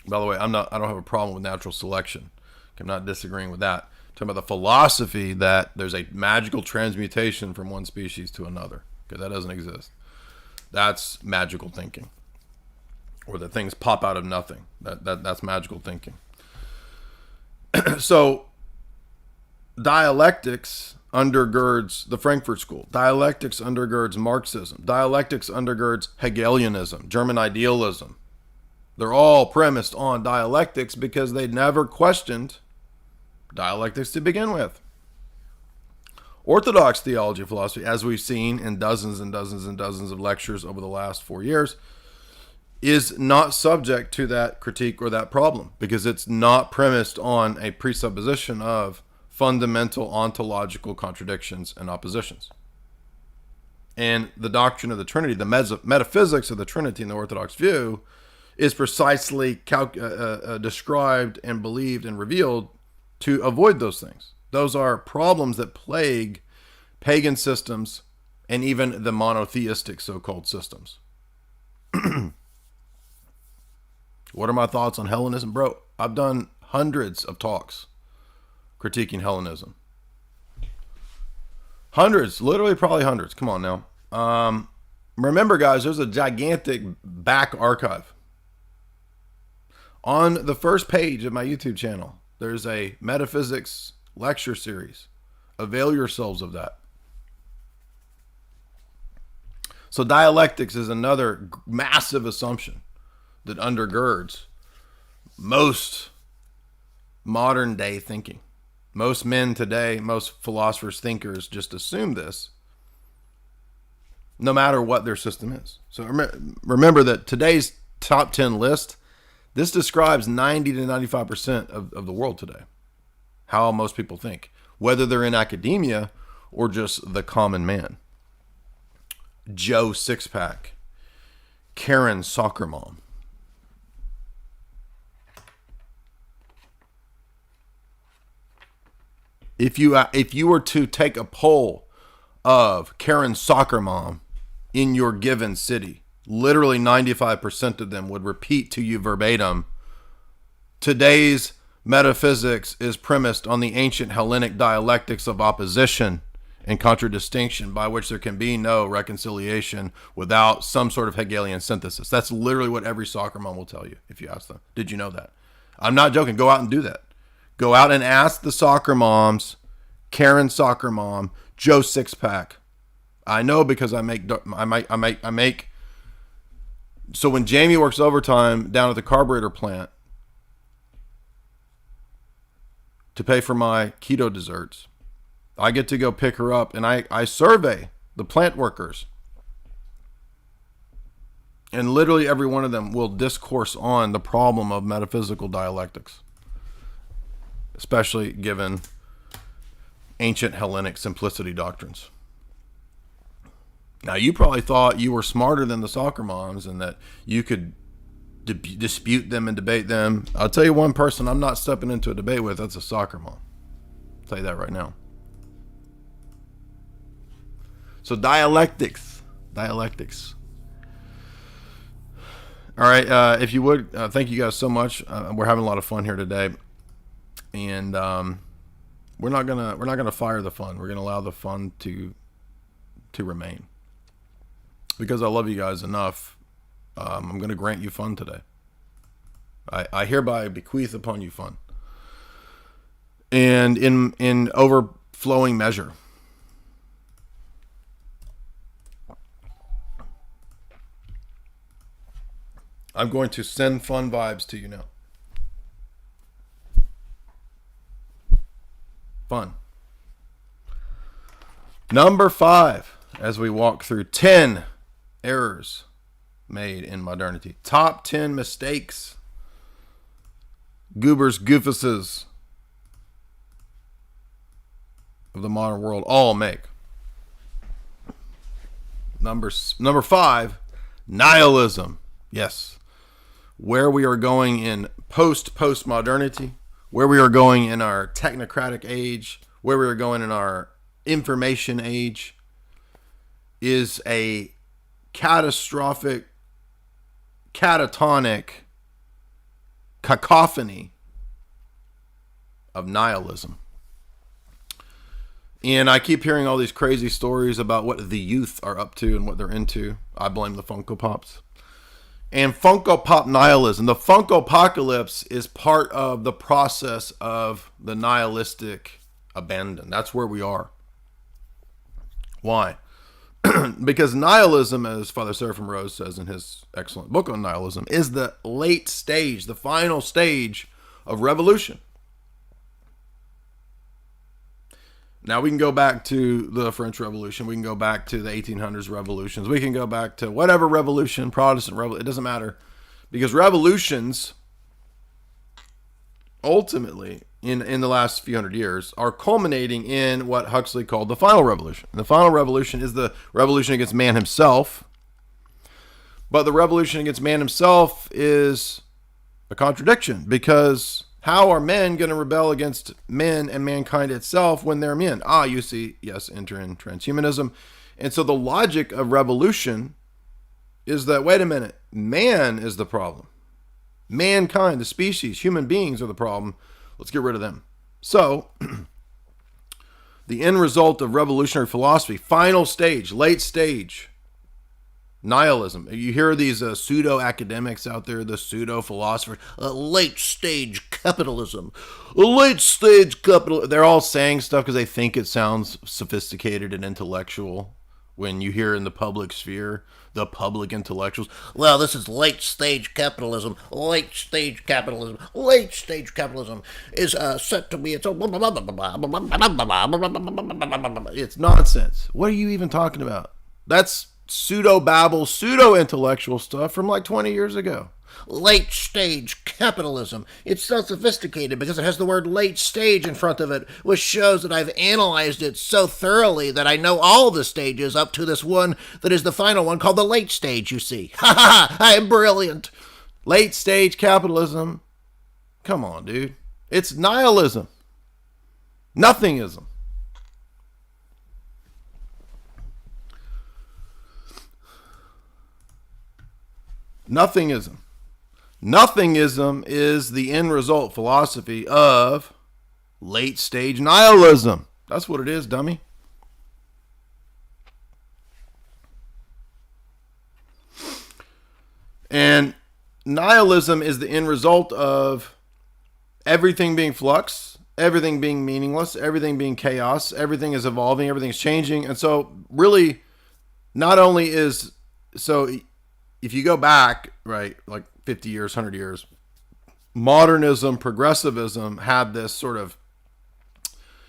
By the way, I don't have a problem with natural selection. I'm not disagreeing with that. I'm talking about the philosophy that there's a magical transmutation from one species to another. Okay, that doesn't exist. That's magical thinking. Or that things pop out of nothing. That's magical thinking. So, dialectics undergirds the Frankfurt School. Dialectics undergirds Marxism. Dialectics undergirds Hegelianism, German idealism. They're all premised on dialectics because they never questioned dialectics to begin with. Orthodox theology of philosophy, as we've seen in dozens and dozens and dozens of lectures over the last 4 years, is not subject to that critique or that problem because it's not premised on a presupposition of fundamental ontological contradictions and oppositions. And the doctrine of the Trinity, the metaphysics of the Trinity in the Orthodox view, is precisely described and believed and revealed to avoid those things. Those are problems that plague pagan systems and even the monotheistic so-called systems. What are my thoughts on Hellenism? Bro, I've done hundreds of talks critiquing Hellenism. Hundreds, literally probably hundreds. Come on now. Remember, guys, there's a gigantic back archive. On the first page of my YouTube channel, there's a metaphysics lecture series. Avail yourselves of that. So dialectics is another massive assumption that undergirds most modern day thinking. Most men today, most philosophers, thinkers just assume this no matter what their system is. So remember that today's top 10 list, this describes 90 to 95% of the world today. How most people think. Whether they're in academia or just the common man. Joe Sixpack, Karen Soccer Mom. If you were to take a poll of Karen Soccer Mom in your given city, literally 95% of them would repeat to you verbatim, today's metaphysics is premised on the ancient Hellenic dialectics of opposition and contradistinction, by which there can be no reconciliation without some sort of Hegelian synthesis. That's literally what every soccer mom will tell you if you ask them. Did you know that? I'm not joking. Go out and do that. Go out and ask the soccer moms, Karen Soccer Mom, Joe Sixpack. I know because I make. So when Jamie works overtime down at the carburetor plant to pay for my keto desserts, I get to go pick her up, and I survey the plant workers. And literally every one of them will discourse on the problem of metaphysical dialectics, especially given ancient Hellenic simplicity doctrines. Now, you probably thought you were smarter than the soccer moms and that you could dispute them and debate them. I'll tell you one person I'm not stepping into a debate with. That's a soccer mom. I'll tell you that right now. So dialectics. All right, if you would, thank you guys so much. We're having a lot of fun here today, and we're not gonna fire the fun. We're gonna allow the fun to remain, because I love you guys enough. I'm gonna grant you fun today. I hereby bequeath upon you fun, and in overflowing measure. I'm going to send fun vibes to you now. Fun. Number 5, as we walk through 10 errors made in modernity. Top 10 mistakes goobers, goofuses of the modern world all make. Number 5, nihilism. Yes. Where we are going in postmodernity, where we are going in our technocratic age, where we are going in our information age, is a catastrophic, catatonic cacophony of nihilism. And I keep hearing all these crazy stories about what the youth are up to and what they're into. I blame the Funko Pops. And Funko Pop nihilism. The Funkopocalypse is part of the process of the nihilistic abandon. That's where we are. Why? Because nihilism, as Father Seraphim Rose says in his excellent book on nihilism, is the late stage, the final stage of revolution. Now, we can go back to the French Revolution. We can go back to the 1800s revolutions. We can go back to whatever revolution, Protestant revolution. It doesn't matter. Because revolutions, ultimately, in the last few hundred years, are culminating in what Huxley called the final revolution. And the final revolution is the revolution against man himself. But the revolution against man himself is a contradiction, because how are men going to rebel against men and mankind itself when they're men? You see, yes, enter in transhumanism. And so the logic of revolution is that, wait a minute, man is the problem. Mankind, the species, human beings are the problem. Let's get rid of them. So the end result of revolutionary philosophy, final stage, late stage, nihilism. You hear these pseudo-academics out there, the pseudo-philosophers, Late stage capitalism. late stage capital. They're all saying stuff because they think it sounds sophisticated and intellectual. When you hear in the public sphere, the public intellectuals, Well, this is late stage capitalism. Late stage capitalism. Late stage capitalism is set to be its own. it's nonsense. What are you even talking about? That's pseudo-babble, pseudo-intellectual stuff from like 20 years ago. Late stage capitalism. It's so sophisticated because it has the word late stage in front of it, which shows that I've analyzed it so thoroughly that I know all the stages up to this one that is the final one called the late stage, you see. Ha ha ha! I'm brilliant. Late stage capitalism. Come on, dude. It's nihilism. Nothingism. Nothingism. Nothingism is the end result philosophy of late stage nihilism. That's what it is, dummy. And nihilism is the end result of everything being flux, everything being meaningless, everything being chaos, everything is evolving, everything's changing. And so really, not only is, so if you go back, right, like 50 years, 100 years, modernism, progressivism had this sort of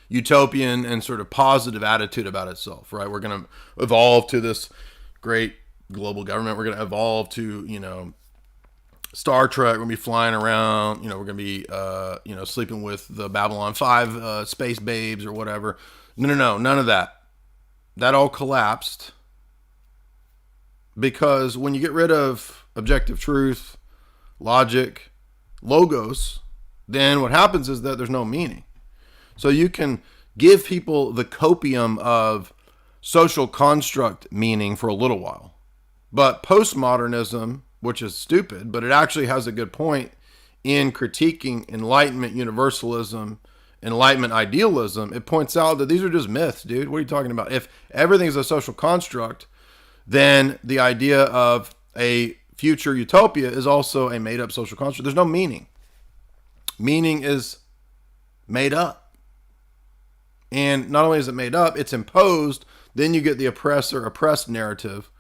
utopian and sort of positive attitude about itself, right? We're going to evolve to this great global government. We're going to evolve to, you know, Star Trek. We're going to be flying around, you know, we're going to be, you know, sleeping with the Babylon 5 space babes or whatever. No, none of that. That all collapsed because when you get rid of objective truth, logic, logos, then what happens is that there's no meaning. So you can give people the copium of social construct meaning for a little while. But postmodernism, which is stupid, but it actually has a good point in critiquing Enlightenment universalism, Enlightenment idealism. It points out that these are just myths, dude. What are you talking about? If everything is a social construct, then the idea of a future utopia is also a made-up social construct. There's no meaning. Meaning is made up. And not only is it made up, it's imposed. Then you get the oppressor-oppressed narrative.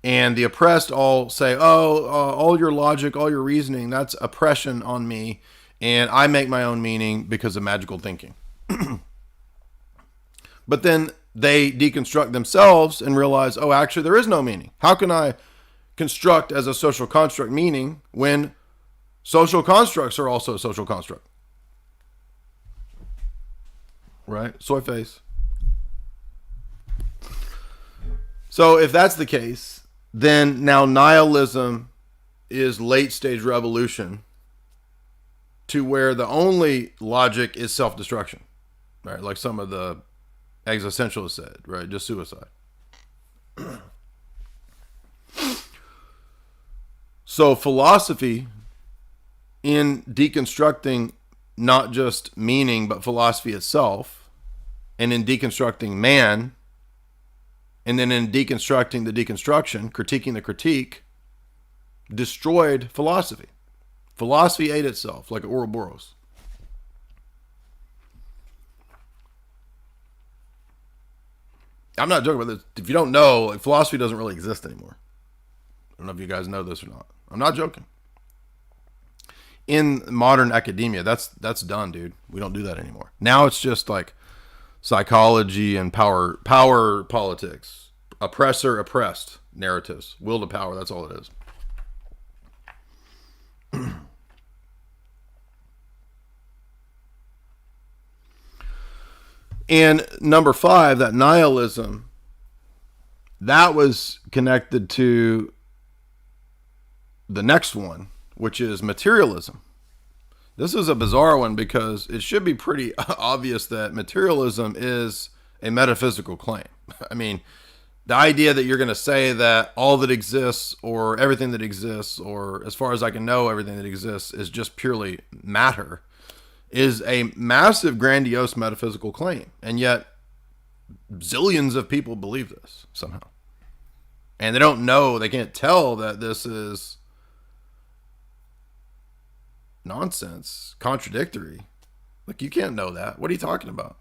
And the oppressed all say, all your logic, all your reasoning, that's oppression on me. And I make my own meaning because of magical thinking. But then they deconstruct themselves and realize, oh, actually, there is no meaning. How can I construct as a social construct meaning when social constructs are also a social construct? Right? Soy face. So if that's the case, then now nihilism is late stage revolution to where the only logic is self-destruction, right? Like some of the existentialists said, right? Just suicide. So philosophy, in deconstructing not just meaning, but philosophy itself, and in deconstructing man, and then in deconstructing the deconstruction, critiquing the critique, destroyed philosophy. Philosophy ate itself like an Ouroboros. I'm not joking about this. If you don't know, like, philosophy doesn't really exist anymore. I don't know if you guys know this or not. I'm not joking. In modern academia, that's done, dude. We don't do that anymore. Now it's just like psychology and power politics, oppressor oppressed narratives, will to power. That's all it is. And number 5, that nihilism, that was connected to the next one, which is materialism. This is a bizarre one because it should be pretty obvious that materialism is a metaphysical claim. I mean, the idea that you're going to say that all that exists or everything that exists, or as far as I can know, everything that exists is just purely matter, is a massive, grandiose metaphysical claim. And yet, zillions of people believe this somehow. And they don't know, they can't tell that this is nonsense, contradictory. Like, you can't know that. What are you talking about?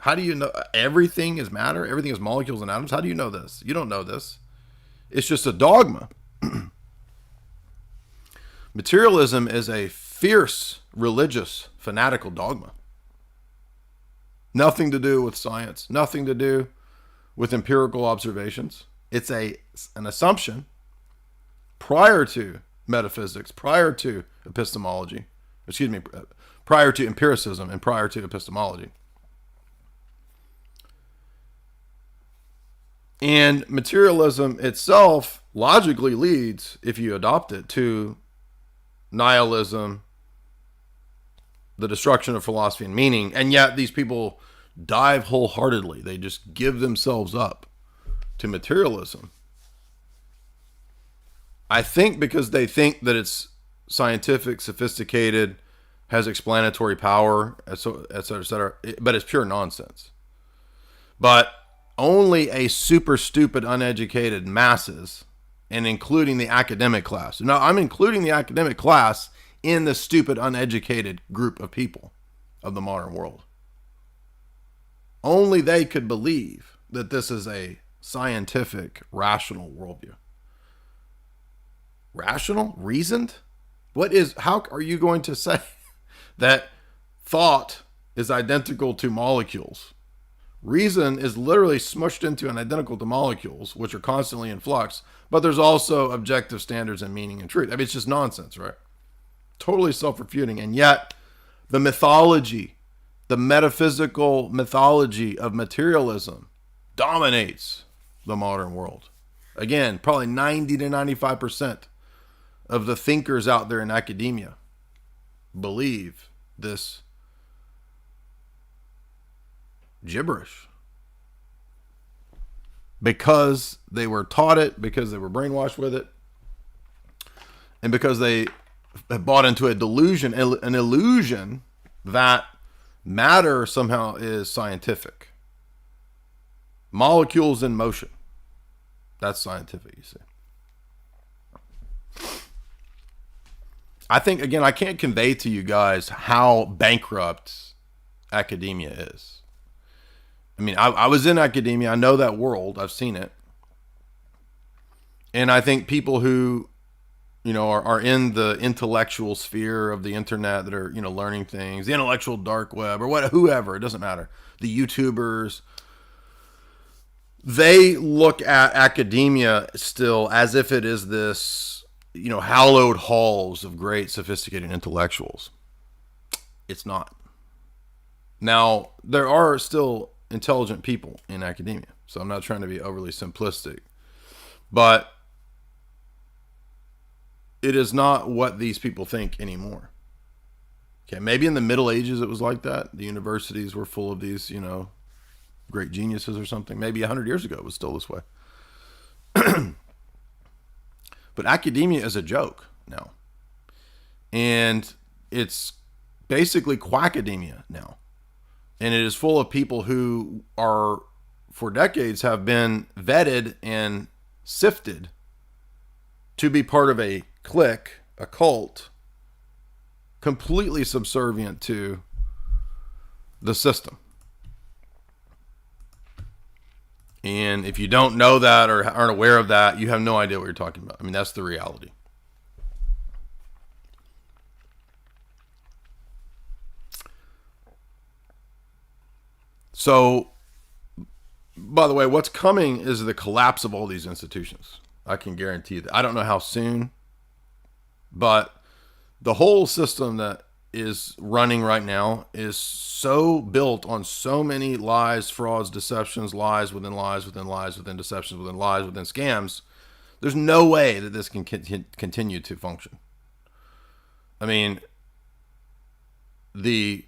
How do you know everything is matter? Everything is molecules and atoms? How do you know this? You don't know this. It's just a dogma. Materialism is a fierce, religious, fanatical dogma. Nothing to do with science. Nothing to do with empirical observations. It's an assumption prior to metaphysics, prior to epistemology, prior to empiricism and prior to epistemology. And materialism itself logically leads, if you adopt it, to nihilism, the destruction of philosophy and meaning. And yet these people dive wholeheartedly. They just give themselves up to materialism. I think because they think that it's scientific, sophisticated, has explanatory power, et cetera, et cetera. But it's pure nonsense. But only a super stupid, uneducated masses, and including the academic class. Now, I'm including the academic class in the stupid, uneducated group of people of the modern world. Only they could believe that this is a scientific, rational worldview. Rational? Reasoned? How are you going to say that thought is identical to molecules? Reason is literally smushed into and identical to molecules, which are constantly in flux, but there's also objective standards and meaning and truth. I mean, it's just nonsense, right? Totally self-refuting. And yet, the mythology, the metaphysical mythology of materialism dominates the modern world. Again, probably 90 to 95% of the thinkers out there in academia believe this gibberish because they were taught it, because they were brainwashed with it, and because they have bought into a delusion, an illusion that matter somehow is scientific. Molecules in motion. That's scientific, you see. I think, again, I can't convey to you guys how bankrupt academia is. I mean, I was in academia. I know that world. I've seen it. And I think people who, are in the intellectual sphere of the internet that are, learning things, the intellectual dark web or whoever, it doesn't matter. The YouTubers, they look at academia still as if it is this, hallowed halls of great sophisticated intellectuals. It's not. Now, there are still intelligent people in academia, so I'm not trying to be overly simplistic, but it is not what these people think anymore. Okay, maybe in the Middle Ages it was like that. The universities were full of these, great geniuses or something. Maybe 100 years ago it was still this way. But academia is a joke now. And it's basically quackademia now. And it is full of people who are, for decades, have been vetted and sifted to be part of a clique, a cult, completely subservient to the system. And if you don't know that or aren't aware of that, you have no idea what you're talking about. I mean, that's the reality. So, by the way, what's coming is the collapse of all these institutions. I can guarantee that. I don't know how soon, but the whole system that is running right now is so built on so many lies, frauds, deceptions, lies within lies, within lies, within deceptions, within lies, within scams. There's no way that this can continue to function. I mean, the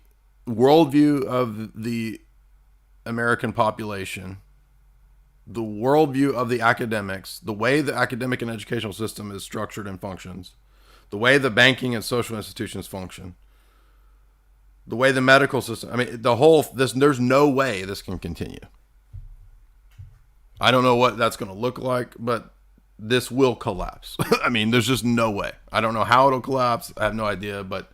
worldview of the American population, the worldview of the academics, the way the academic and educational system is structured and functions, the way the banking and social institutions function, the way the medical system, I mean, there's no way this can continue. I don't know what that's going to look like, but this will collapse. I mean, there's just no way. I don't know how it'll collapse. I have no idea, but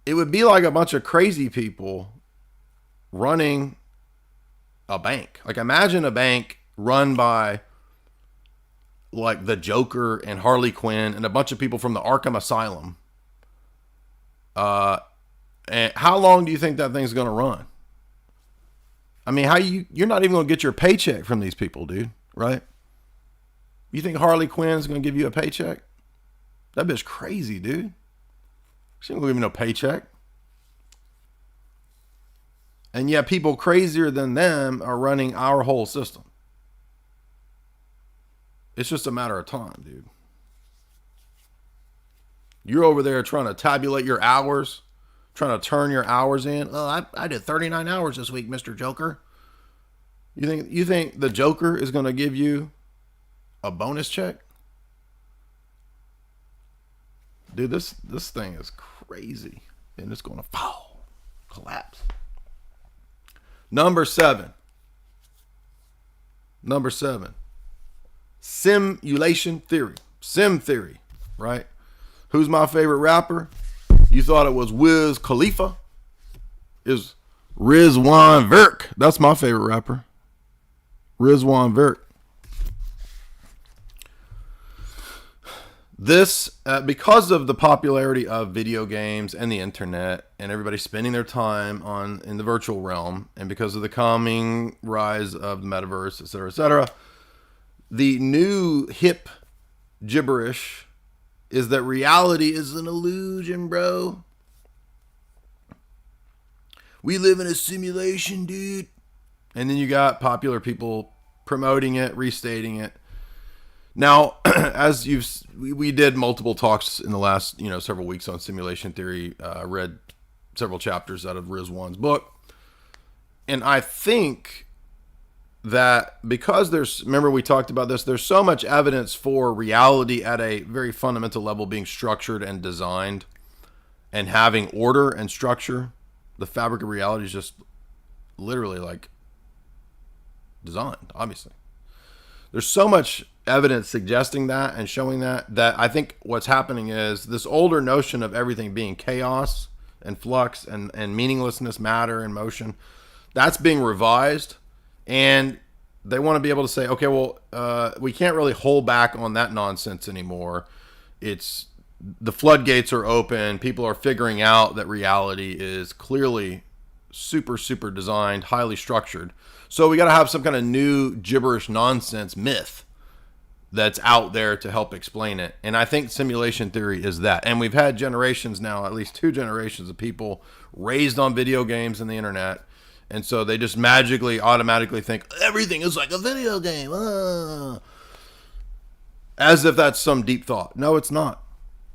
it would be like a bunch of crazy people running a bank. Like, imagine a bank run by like the Joker and Harley Quinn and a bunch of people from the Arkham Asylum. And how long do you think that thing's going to run? I mean, you're not even going to get your paycheck from these people, dude, right? You think Harley Quinn's going to give you a paycheck? That bitch crazy, dude. She ain't going to give me no paycheck. And yet people crazier than them are running our whole system. It's just a matter of time, dude. You're over there trying to tabulate your hours, trying to turn your hours in. Oh, I did 39 hours this week, Mr. Joker. You think the Joker is going to give you a bonus check? Dude, this thing is crazy. And it's going to fall, collapse. Number seven. Simulation theory. Sim theory, right? Who's my favorite rapper? You thought it was Wiz Khalifa? Is Rizwan Virk. That's my favorite rapper. Rizwan Virk. This, because of the popularity of video games and the internet and everybody spending their time in the virtual realm, and because of the coming rise of the metaverse, etc., the new hip gibberish is that reality is an illusion, bro. We live in a simulation, dude. And then you got popular people promoting it, restating it. Now, as we did multiple talks in the last, several weeks on simulation theory. I read several chapters out of Rizwan's book. And I think that because remember we talked about this, there's so much evidence for reality at a very fundamental level being structured and designed and having order and structure. The fabric of reality is just literally like designed, obviously. There's so much evidence suggesting that and showing that I think what's happening is this older notion of everything being chaos and flux and meaninglessness, matter and motion, that's being revised. And they want to be able to say, okay, well, we can't really hold back on that nonsense anymore. The floodgates are open. People are figuring out that reality is clearly super, super designed, highly structured. So we got to have some kind of new gibberish nonsense myth that's out there to help explain it. And I think simulation theory is that. And we've had generations now, at least 2 generations of people raised on video games and the internet. And so they just magically, automatically think everything is like a video game. As if that's some deep thought. No, it's not.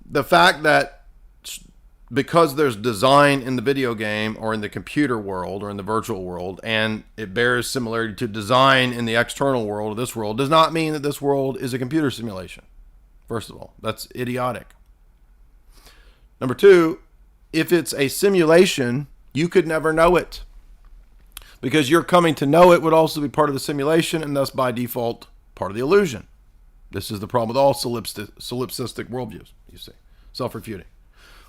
The fact that because there's design in the video game or in the computer world or in the virtual world, and it bears similarity to design in the external world of this world, does not mean that this world is a computer simulation. First of all, that's idiotic. Number 2, if it's a simulation, you could never know it. Because your coming to know it would also be part of the simulation and thus by default part of the illusion. This is the problem with all solipsistic worldviews, you see, self-refuting.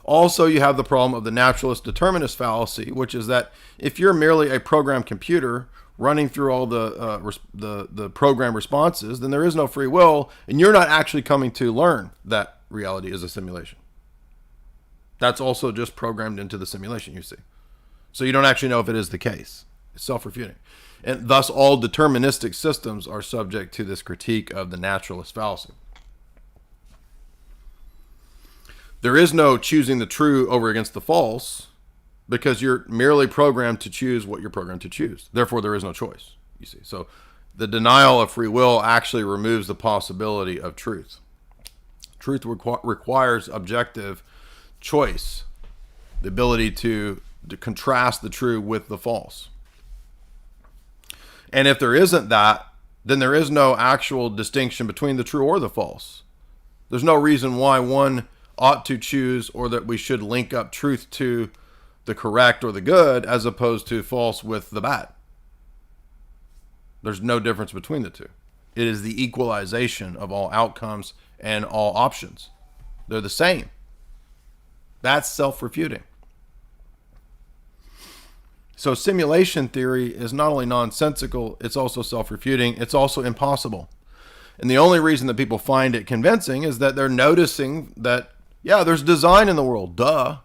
Also, you have the problem of the naturalist determinist fallacy, which is that if you're merely a programmed computer running through all the program responses, then there is no free will, and you're not actually coming to learn that reality is a simulation. That's also just programmed into the simulation, you see. So you don't actually know if it is the case. It's self-refuting. And thus all deterministic systems are subject to this critique of the naturalist fallacy. There is no choosing the true over against the false because you're merely programmed to choose what you're programmed to choose. Therefore, there is no choice, you see. So the denial of free will actually removes the possibility of truth. Truth requires objective choice, the ability to contrast the true with the false. And if there isn't that, then there is no actual distinction between the true or the false. There's no reason why one ought to choose or that we should link up truth to the correct or the good as opposed to false with the bad. There's no difference between the two. It is the equalization of all outcomes and all options. They're the same. That's self-refuting. So simulation theory is not only nonsensical, it's also self-refuting, it's also impossible. And the only reason that people find it convincing is that they're noticing that, yeah, there's design in the world, duh.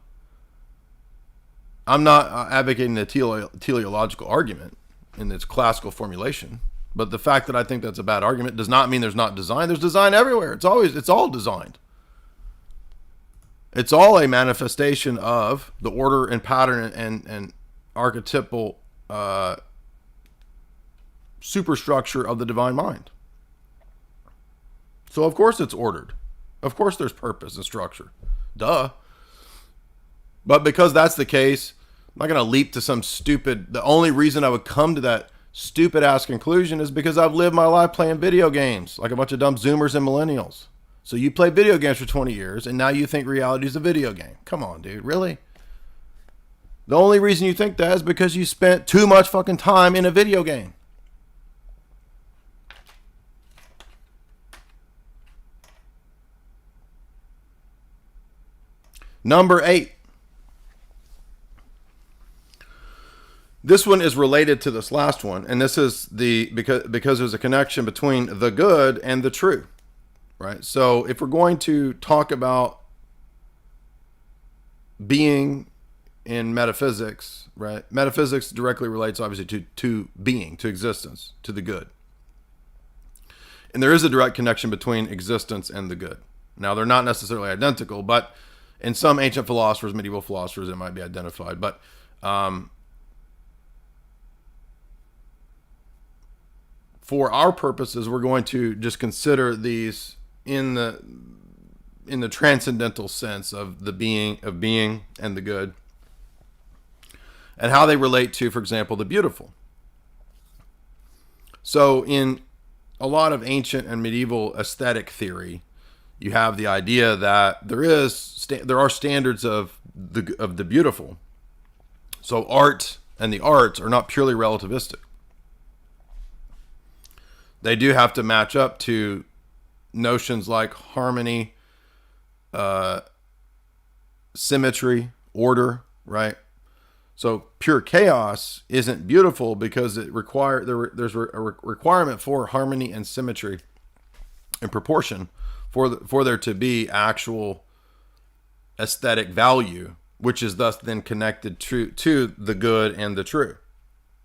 I'm not advocating the teleological argument in its classical formulation. But the fact that I think that's a bad argument does not mean there's not design. There's design everywhere. It's all designed. It's all a manifestation of the order and pattern and archetypal superstructure of the divine mind. So of course it's ordered. Of course there's purpose and structure. Duh. But because that's the case, I'm not going to leap to some stupid... The only reason I would come to that stupid ass conclusion is because I've lived my life playing video games like a bunch of dumb Zoomers and millennials. So you play video games for 20 years and now you think reality is a video game. Come on, dude. Really? The only reason you think that is because you spent too much fucking time in a video game. Number 8. This one is related to this last one, and this is because there's a connection between the good and the true, right? So if we're going to talk about being in metaphysics, right? Metaphysics directly relates obviously to being, to existence, to the good. And there is a direct connection between existence and the good. Now, they're not necessarily identical, but in some ancient philosophers, medieval philosophers, it might be identified. But for our purposes, we're going to just consider these in the transcendental sense of the being and the good, and how they relate to, for example, the beautiful. So in a lot of ancient and medieval aesthetic theory, you have the idea that there are standards of the beautiful. So art and the arts are not purely relativistic. They do have to match up to notions like harmony, symmetry, order, right? So pure chaos isn't beautiful because there's a requirement for harmony and symmetry and proportion for there to be actual aesthetic value, which is thus then connected to the good and the true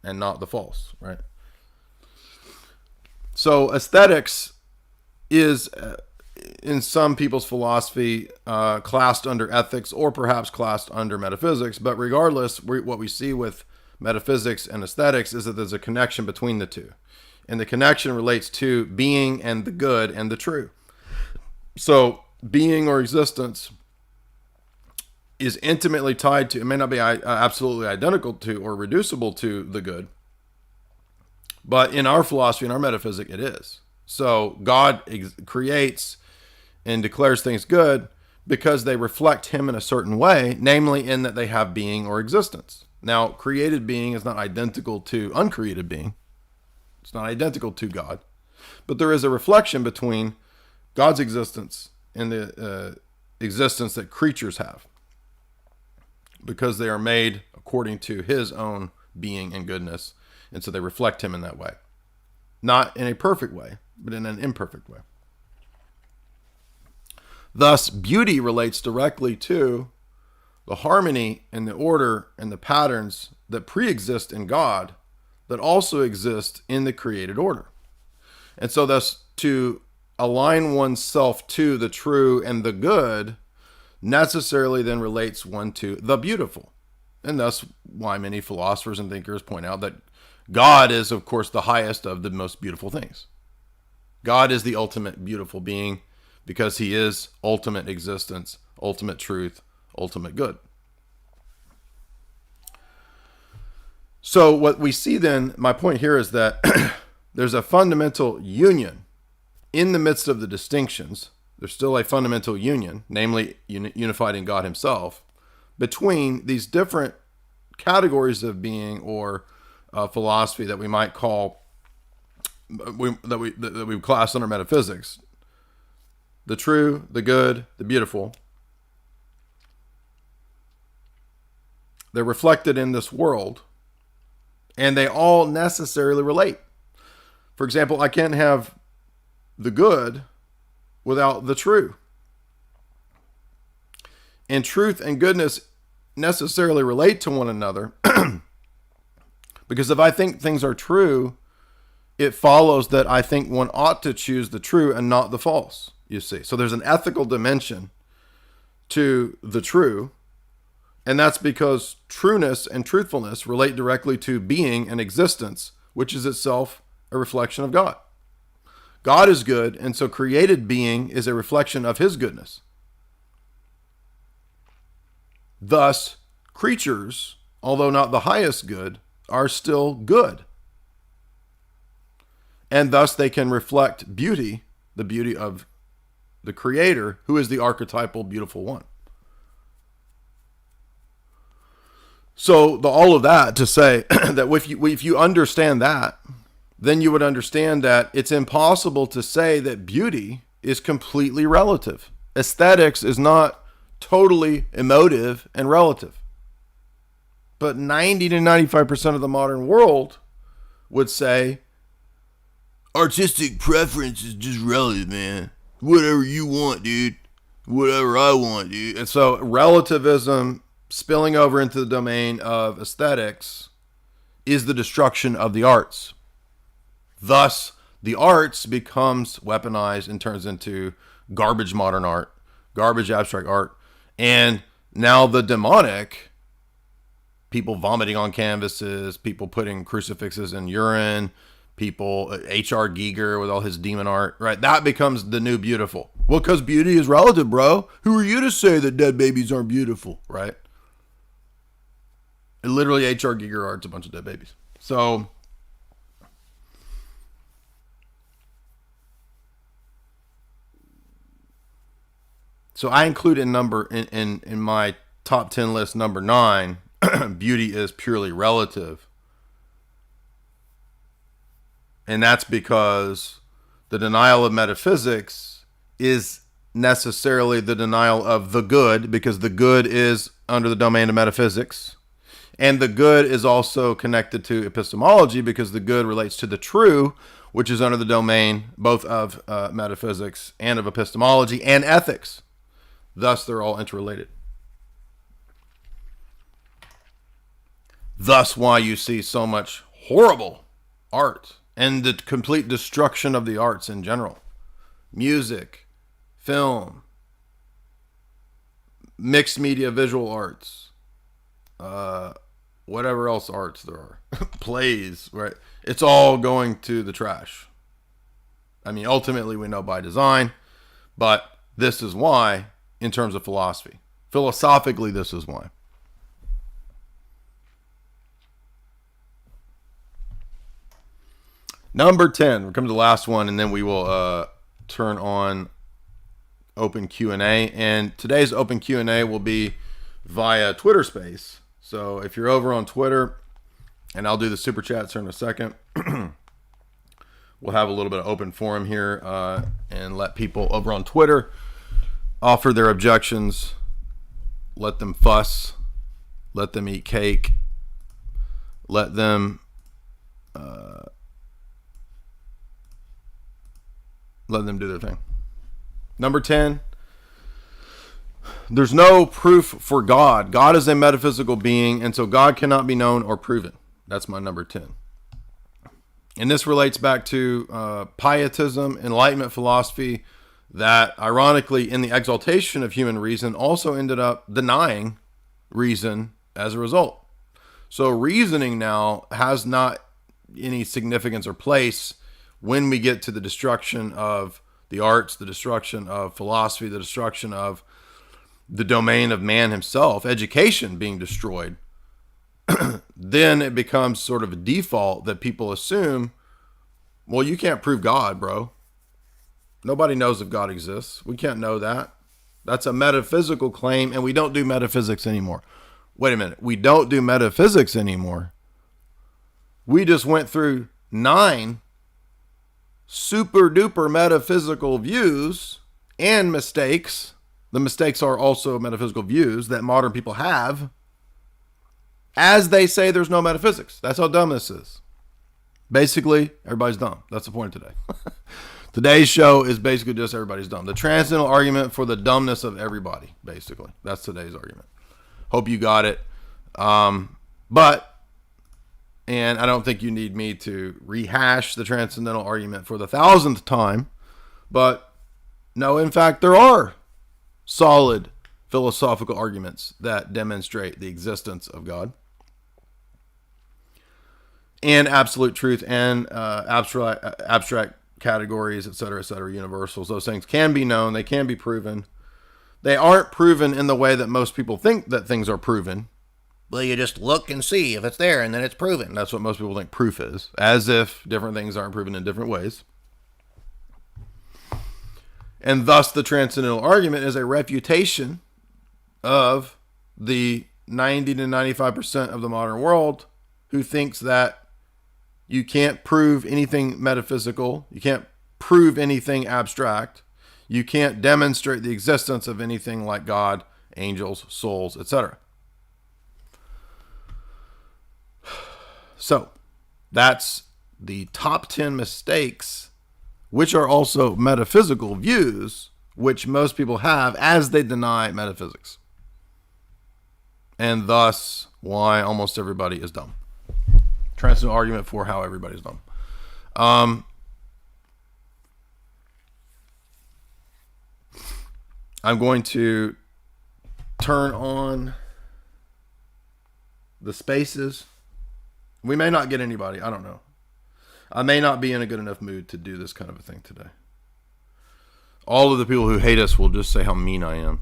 and not the false, right? So aesthetics is, in some people's philosophy, classed under ethics or perhaps classed under metaphysics. But regardless, what we see with metaphysics and aesthetics is that there's a connection between the two. And the connection relates to being and the good and the true. So being or existence is intimately tied to, it may not be absolutely identical to or reducible to the good. But in our philosophy, in our metaphysics, it is. So God creates and declares things good because they reflect him in a certain way, namely in that they have being or existence. Now, created being is not identical to uncreated being. It's not identical to God. But there is a reflection between God's existence and the existence that creatures have, because they are made according to his own being and goodness. And so they reflect him in that way. Not in a perfect way, but in an imperfect way. Thus, beauty relates directly to the harmony and the order and the patterns that pre-exist in God that also exist in the created order. And so thus, to align oneself to the true and the good necessarily then relates one to the beautiful. And thus why many philosophers and thinkers point out that God is, of course, the highest of the most beautiful things. God is the ultimate beautiful being because he is ultimate existence, ultimate truth, ultimate good. So what we see then, my point here is that there's a fundamental union in the midst of the distinctions. There's still a fundamental union, namely unified in God himself, between these different categories of being or philosophy that we might call, that we class under metaphysics. The true, the good, the beautiful. They're reflected in this world, and they all necessarily relate. For example, I can't have the good without the true. And truth and goodness necessarily relate to one another. Because if I think things are true, it follows that I think one ought to choose the true and not the false, you see. So there's an ethical dimension to the true, and that's because trueness and truthfulness relate directly to being and existence, which is itself a reflection of God. God is good, and so created being is a reflection of his goodness. Thus, creatures, although not the highest good, are still good. And thus they can reflect beauty, the beauty of the Creator, who is the archetypal beautiful one. So all of that to say that if you understand that, then you would understand that it's impossible to say that beauty is completely relative. Aesthetics is not totally emotive and relative. But 90 to 95% of the modern world would say artistic preference is just relative, man. Whatever you want, dude. Whatever I want, dude. And so relativism spilling over into the domain of aesthetics is the destruction of the arts. Thus, the arts becomes weaponized and turns into garbage modern art, garbage abstract art. And now the demonic, people vomiting on canvases, people putting crucifixes in urine, people, H.R. Giger with all his demon art, right? That becomes the new beautiful. Well, because beauty is relative, bro. Who are you to say that dead babies aren't beautiful, right? And literally, H.R. Giger art's a bunch of dead babies. So I include in my top 10 list number 9, beauty is purely relative. And that's because the denial of metaphysics is necessarily the denial of the good, because the good is under the domain of metaphysics. And the good is also connected to epistemology, because the good relates to the true, which is under the domain both of metaphysics and of epistemology and ethics. Thus, they're all interrelated. Thus, why you see so much horrible art and the complete destruction of the arts in general. Music, film, mixed media visual arts, whatever else arts there are, plays, right? It's all going to the trash. I mean, ultimately we know by design, but this is why in terms of philosophy. Philosophically, this is why. Number 10, we come to the last one, and then we will turn on open Q&A. And today's open Q&A will be via Twitter Space. So if you're over on Twitter, and I'll do the super chats here in a second, we'll have a little bit of open forum here and let people over on Twitter offer their objections, let them fuss, let them eat cake, let them do their thing. Number 10, there's no proof for God. God is a metaphysical being, and so God cannot be known or proven. That's my number 10. And this relates back to pietism, Enlightenment philosophy, that ironically in the exaltation of human reason also ended up denying reason as a result. So reasoning now has not any significance or place when we get to the destruction of the arts, the destruction of philosophy, the destruction of the domain of man himself, education being destroyed. Then it becomes sort of a default that people assume, well, you can't prove God, bro. Nobody knows if God exists. We can't know that. That's a metaphysical claim, and we don't do metaphysics anymore. Wait a minute. We don't do metaphysics anymore. We just went through 9 super duper metaphysical views and mistakes. The mistakes are also metaphysical views that modern people have, as they say there's no metaphysics. That's how dumb this is. Basically, everybody's dumb. That's the point today. Today's show is basically just everybody's dumb. The transcendental argument for the dumbness of everybody, basically. That's today's argument. Hope you got it. But And I don't think you need me to rehash the transcendental argument for the 1,000th time. But no, in fact, there are solid philosophical arguments that demonstrate the existence of God and absolute truth and abstract categories, etc., universals. Those things can be known. They can be proven. They aren't proven in the way that most people think that things are proven. Well, you just look and see if it's there, and then it's proven. That's what most people think proof is, as if different things aren't proven in different ways. And thus, the transcendental argument is a refutation of the 90 to 95% of the modern world who thinks that you can't prove anything metaphysical, you can't prove anything abstract, you can't demonstrate the existence of anything like God, angels, souls, etc. So, that's the top 10 mistakes, which are also metaphysical views, which most people have as they deny metaphysics. And thus, why almost everybody is dumb. Transcendental argument for how everybody's dumb. I'm going to turn on the spaces. We may not get anybody. I don't know. I may not be in a good enough mood to do this kind of a thing today. All of the people who hate us will just say how mean I am.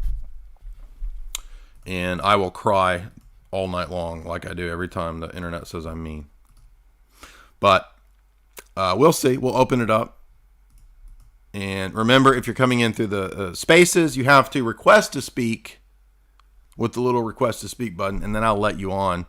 And I will cry all night long like I do every time the internet says I'm mean. But we'll see. We'll open it up. And remember, if you're coming in through the spaces, you have to request to speak with the little request to speak button, and then I'll let you on.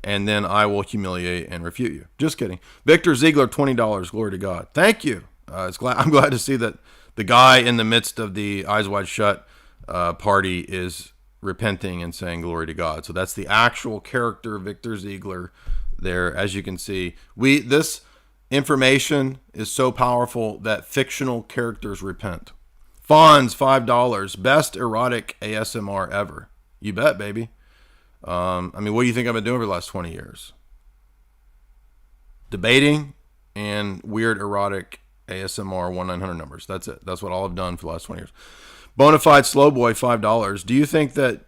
And then I will humiliate and refute you. Just kidding. Victor Ziegler, $20. Glory to God. Thank you. I'm glad to see that the guy in the midst of the Eyes Wide Shut party is repenting and saying glory to God. So that's the actual character, Victor Ziegler, there. As you can see, this information is so powerful that fictional characters repent. Fonz, $5. Best erotic ASMR ever. You bet, baby. What do you think I've been doing for the last 20 years? Debating and weird erotic ASMR 1-900 numbers. That's it. That's what all I've done for the last 20 years. Bonafide Slow Boy, $5. Do you think that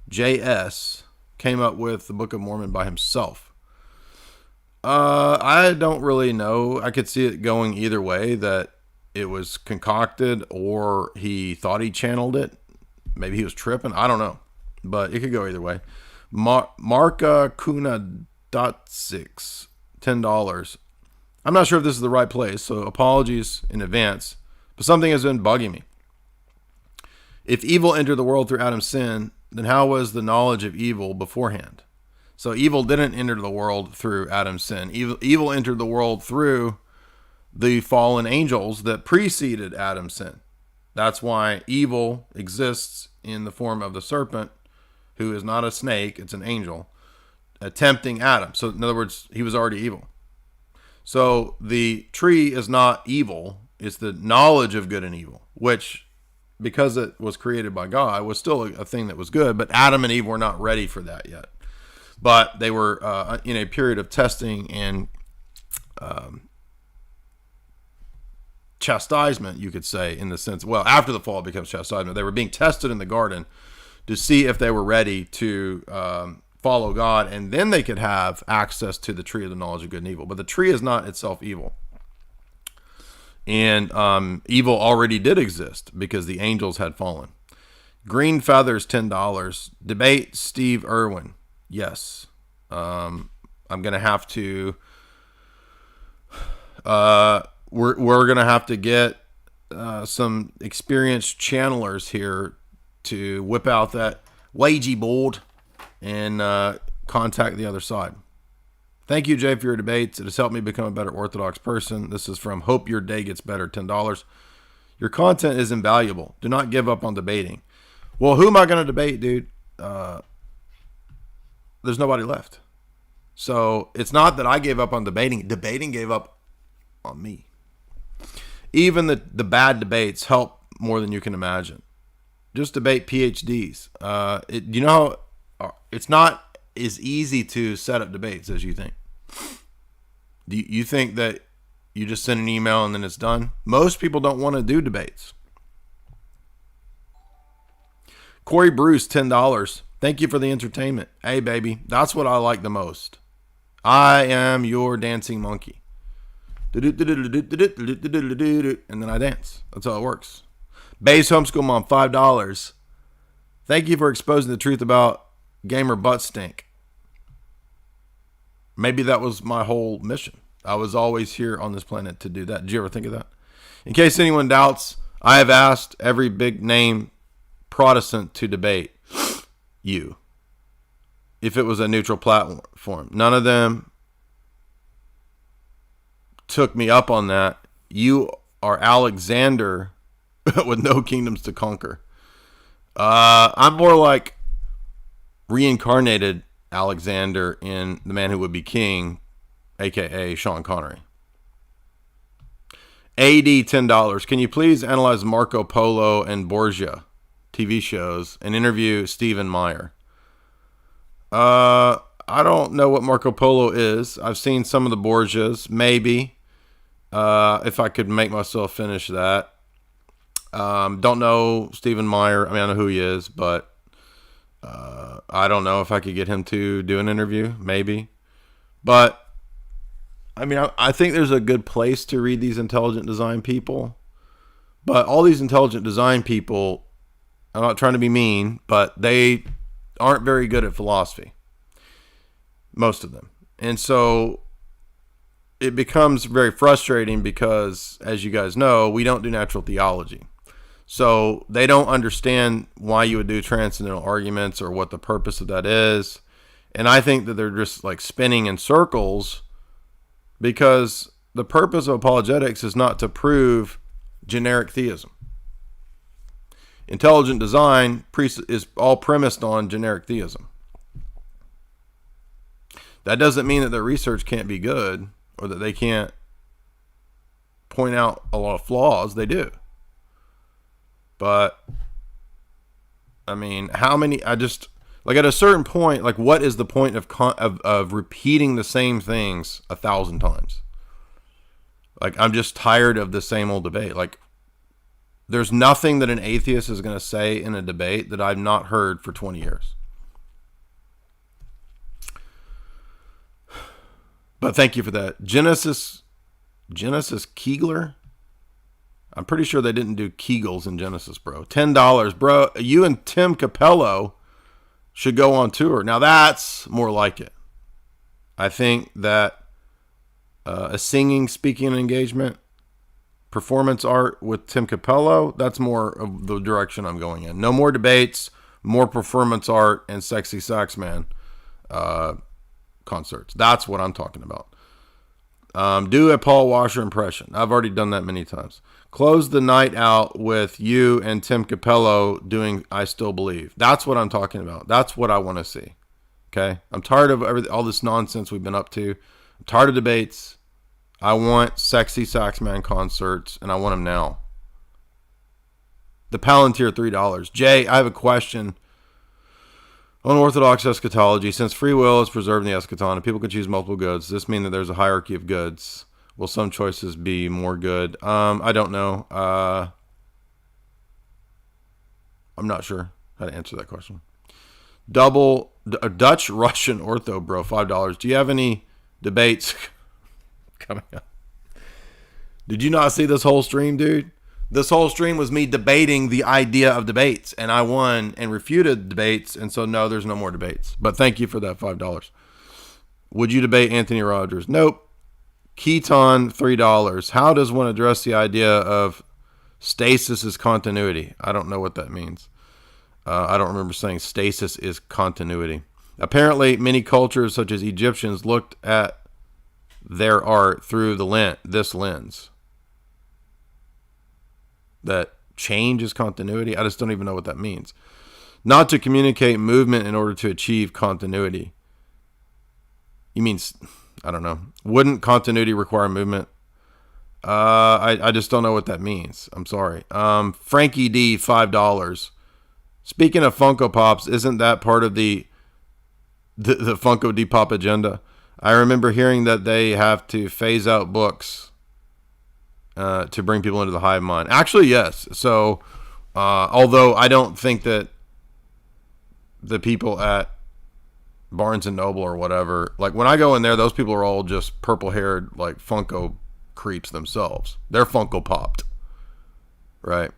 J.S. came up with the Book of Mormon by himself? I don't really know. I could see it going either way, that it was concocted or he thought he channeled it. Maybe he was tripping. I don't know. But it could go either way. Marka Kuna .6, $10. I'm not sure if this is the right place, so apologies in advance. But something has been bugging me. If evil entered the world through Adam's sin, then how was the knowledge of evil beforehand? So evil didn't enter the world through Adam's sin. Evil entered the world through the fallen angels that preceded Adam's sin. That's why evil exists in the form of the serpent, who is not a snake, it's an angel, tempting Adam. So in other words, he was already evil. So the tree is not evil, it's the knowledge of good and evil, which, because it was created by God, was still a thing that was good, but Adam and Eve were not ready for that yet. But they were in a period of testing and chastisement, you could say, in the sense, well, after the fall it becomes chastisement. They were being tested in the garden to see if they were ready to follow God, and then they could have access to the tree of the knowledge of good and evil. But the tree is not itself evil. And evil already did exist because the angels had fallen. Green Feathers, $10. Debate Steve Irwin. Yes. I'm going to have to... We're going to have to get some experienced channelers here to whip out that Ouija board and contact the other side. Thank you, Jay, for your debates. It has helped me become a better Orthodox person. This is from Hope Your Day Gets Better, $10. Your content is invaluable. Do not give up on debating. Well, who am I going to debate, dude? There's nobody left. So it's not that I gave up on debating. Debating gave up on me. Even the bad debates help more than you can imagine. Just debate PhDs. You know, it's not as easy to set up debates as you think. Do you think that you just send an email and then it's done? Most people don't want to do debates. Corey Bruce, $10. Thank you for the entertainment. Hey, baby, that's what I like the most. I am your dancing monkey. And then I dance. That's how it works. Bay's Homeschool Mom, $5. Thank you for exposing the truth about gamer butt stink. Maybe that was my whole mission. I was always here on this planet to do that. Did you ever think of that? In case anyone doubts, I have asked every big name Protestant to debate you if it was a neutral platform. None of them took me up on that. You are Alexander with no kingdoms to conquer. I'm more like reincarnated Alexander in The Man Who Would Be King, aka Sean Connery. AD $10. Can you please analyze Marco Polo and Borgia TV shows and interview Stephen Meyer? I don't know what Marco Polo is. I've seen some of the Borgias, maybe. If I could make myself finish that. Don't know Stephen Meyer. I mean, I know who he is, but I don't know if I could get him to do an interview, maybe. But I mean, I think there's a good place to read these intelligent design people. But all these intelligent design people, I'm not trying to be mean, but they aren't very good at philosophy. Most of them. And so it becomes very frustrating because, as you guys know, we don't do natural theology. So they don't understand why you would do transcendental arguments or what the purpose of that is. And I think that they're just like spinning in circles because the purpose of apologetics is not to prove generic theism. Intelligent design is all premised on generic theism. That doesn't mean that their research can't be good or that they can't point out a lot of flaws. They do. But, I mean, how many, at a certain point, like, what is the point of repeating the same things 1,000 times? Like, I'm just tired of the same old debate. Like, there's nothing that an atheist is going to say in a debate that I've not heard for 20 years. But thank you for that. Genesis Kegler? I'm pretty sure they didn't do Kegels in Genesis, bro. $10, bro. You and Tim Capello should go on tour. Now that's more like it. I think that a singing, speaking engagement, performance art with Tim Capello, that's more of the direction I'm going in. No more debates, more performance art and Sexy Sax Man concerts. That's what I'm talking about. Do a Paul Washer impression. I've already done that many times. Close the night out with you and Tim Capello doing I Still Believe. That's what I'm talking about. That's what I want to see. Okay? I'm tired of all this nonsense we've been up to. I'm tired of debates. I want Sexy Saxman concerts, and I want them now. The Palantir, $3. Jay, I have a question on Orthodox eschatology. Since free will is preserved in the eschaton and people can choose multiple goods, does this mean that there's a hierarchy of goods? Will some choices be more good? I don't know. I'm not sure how to answer that question. Dutch Russian Ortho, bro, $5. Do you have any debates coming up? Did you not see this whole stream, dude? This whole stream was me debating the idea of debates, and I won and refuted debates, and so no, there's no more debates. But thank you for that $5. Would you debate Anthony Rogers? Nope. Keton, $3. How does one address the idea of stasis is continuity? I don't know what that means. I don't remember saying stasis is continuity. Apparently, many cultures, such as Egyptians, looked at their art through this lens. That change is continuity. I just don't even know what that means. Not to communicate movement in order to achieve continuity. You mean, I don't know. Wouldn't continuity require movement? I just don't know what that means. I'm sorry. Frankie D, $5. Speaking of Funko Pops, isn't that part of the Funko Depop agenda? I remember hearing that they have to phase out books to bring people into the hive mind. Actually, yes. So, although I don't think that the people at Barnes and Noble or whatever, like when I go in there, those people are all just purple-haired, like Funko creeps themselves. They're Funko popped, right?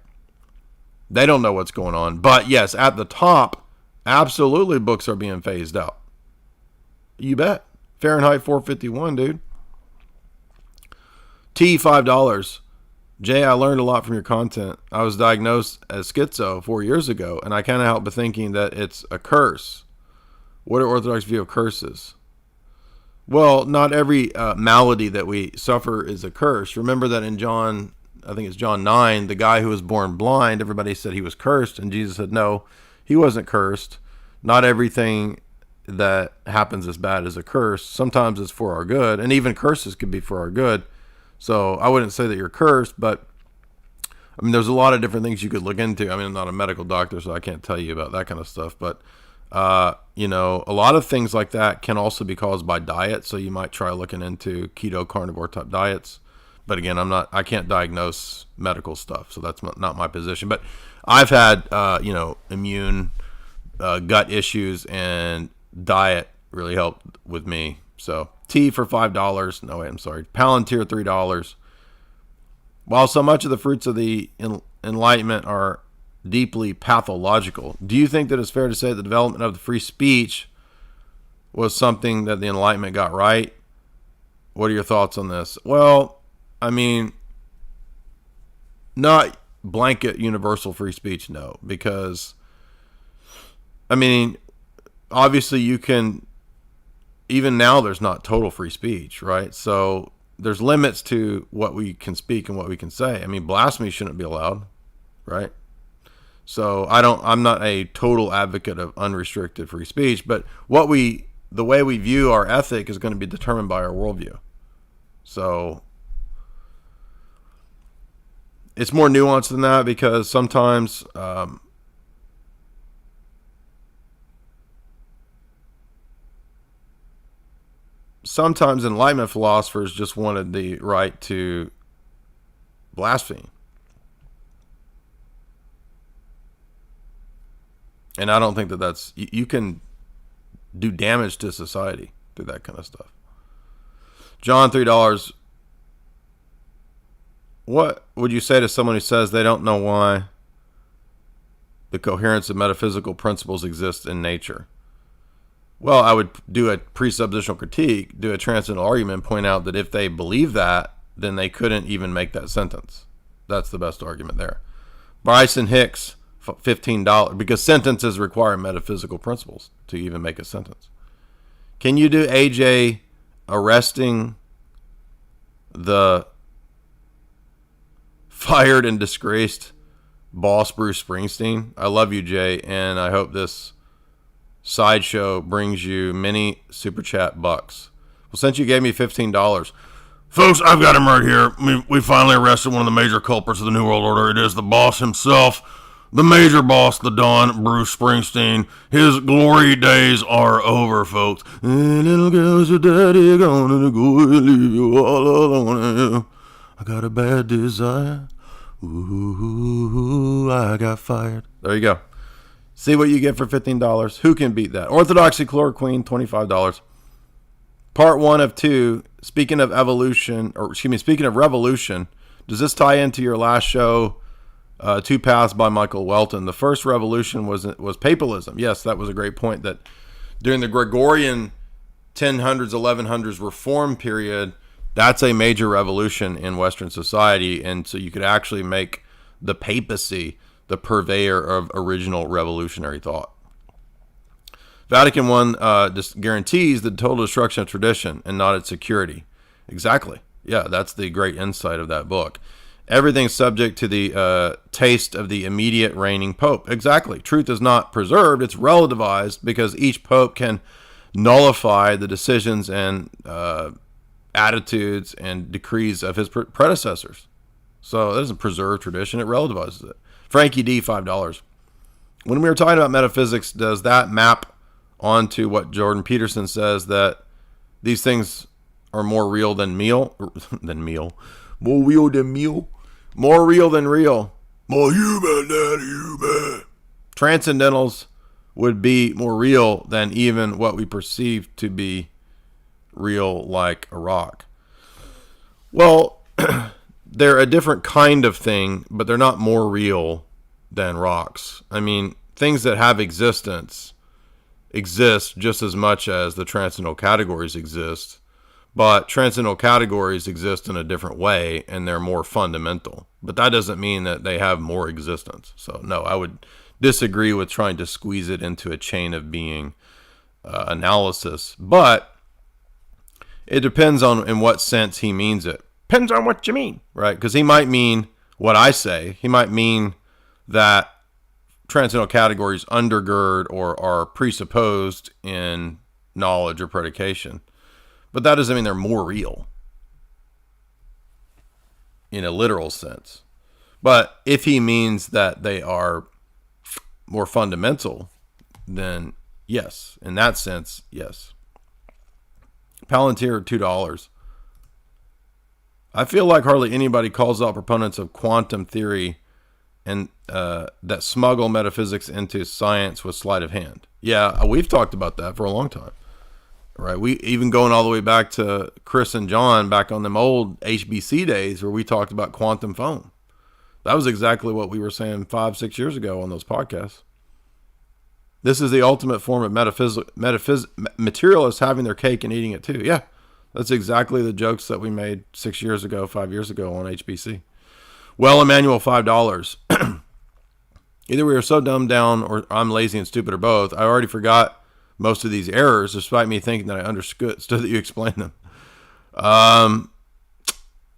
They don't know what's going on. But yes, at the top, absolutely books are being phased out. You bet. Fahrenheit 451, dude. T, $5. Jay, I learned a lot from your content. I was diagnosed as schizo 4 years ago, and I can't help but thinking that it's a curse. What are Orthodox view of curses? Well, not every malady that we suffer is a curse. Remember that in John, I think it's John 9, the guy who was born blind, everybody said he was cursed, and Jesus said, no, he wasn't cursed. Not everything that happens is bad as a curse. Sometimes it's for our good, and even curses could be for our good. So I wouldn't say that you're cursed, but I mean, there's a lot of different things you could look into. I mean, I'm not a medical doctor, so I can't tell you about that kind of stuff, but you know, a lot of things like that can also be caused by diet. So you might try looking into keto, carnivore type diets. But again, I can't diagnose medical stuff, so that's not my position. But I've had, you know, immune gut issues, and diet really helped with me. So T for $5. No, wait, I'm sorry. Palantir, $3. While so much of the fruits of the Enlightenment are deeply pathological, do you think that it's fair to say the development of the free speech was something that the Enlightenment got right? What are your thoughts on this? Well, I mean, not blanket universal free speech, no, because, I mean, obviously you can, even now there's not total free speech, right? So there's limits to what we can speak and what we can say. I mean, blasphemy shouldn't be allowed, right? So I'm not a total advocate of unrestricted free speech, but the way we view our ethic is going to be determined by our worldview. So it's more nuanced than that, because sometimes Enlightenment philosophers just wanted the right to blaspheme. And I don't think that that's, you can do damage to society through that kind of stuff. John, $3. What would you say to someone who says they don't know why the coherence of metaphysical principles exists in nature? Well, I would do a presuppositional critique, do a transcendental argument, point out that if they believe that, then they couldn't even make that sentence. That's the best argument there. Bryson Hicks, $15, because sentences require metaphysical principles to even make a sentence. Can you do AJ arresting the fired and disgraced boss Bruce Springsteen? I love you, Jay, and I hope this sideshow brings you many super chat bucks. Well, since you gave me $15, Folks, I've got him right here. We finally arrested one of the major culprits of the New World Order. It is the boss himself. The major boss, the Don, Bruce Springsteen. His glory days are over, folks. And little girls, your daddy gonna go and leave you all alone. I got a bad desire. Ooh, I got fired. There you go. See what you get for $15. Who can beat that? Orthodoxy Chloroquine, $25. Part 1 of 2. Speaking of revolution, does this tie into your last show, Two Paths by Michael Welton? The first revolution was papalism. Yes, that was a great point, that during the Gregorian 1000s, 1100s reform period, that's a major revolution in Western society. And so you could actually make the papacy the purveyor of original revolutionary thought. Vatican I just guarantees the total destruction of tradition and not its security. Exactly. Yeah, that's the great insight of that book. Everything's subject to the taste of the immediate reigning pope. Exactly. Truth is not preserved, it's relativized, because each pope can nullify the decisions and attitudes and decrees of his predecessors. So that doesn't preserve tradition, it relativizes it. Frankie D, $5. When we were talking about metaphysics, does that map onto what Jordan Peterson says, that these things are more real than meal, more real than meal, more real than real, more human than human. Transcendentals would be more real than even what we perceive to be real, like a rock. Well, they're a different kind of thing, but they're not more real than rocks. I mean, things that have existence exist just as much as the transcendental categories exist, but transcendental categories exist in a different way, and they're more fundamental. But that doesn't mean that they have more existence. So, no, I would disagree with trying to squeeze it into a chain of being analysis. But it depends on in what sense he means it. Depends on what you mean, right? Because he might mean what I say. He might mean that transcendental categories undergird or are presupposed in knowledge or predication. But that doesn't mean they're more real in a literal sense. But if he means that they are more fundamental, then yes. In that sense, yes. Palantir, $2. I feel like hardly anybody calls out proponents of quantum theory and that smuggle metaphysics into science with sleight of hand. Yeah, we've talked about that for a long time. Right? We even going all the way back to Chris and John back on them old HBC days where we talked about quantum foam. That was exactly what we were saying 5-6 years ago on those podcasts. This is the ultimate form of materialists having their cake and eating it too. Yeah, that's exactly the jokes that we made 6 years ago, 5 years ago on HBC. Well, Emmanuel, $5. Either we are so dumbed down or I'm lazy and stupid or both. I already forgot most of these errors despite me thinking that I understood that you explained them.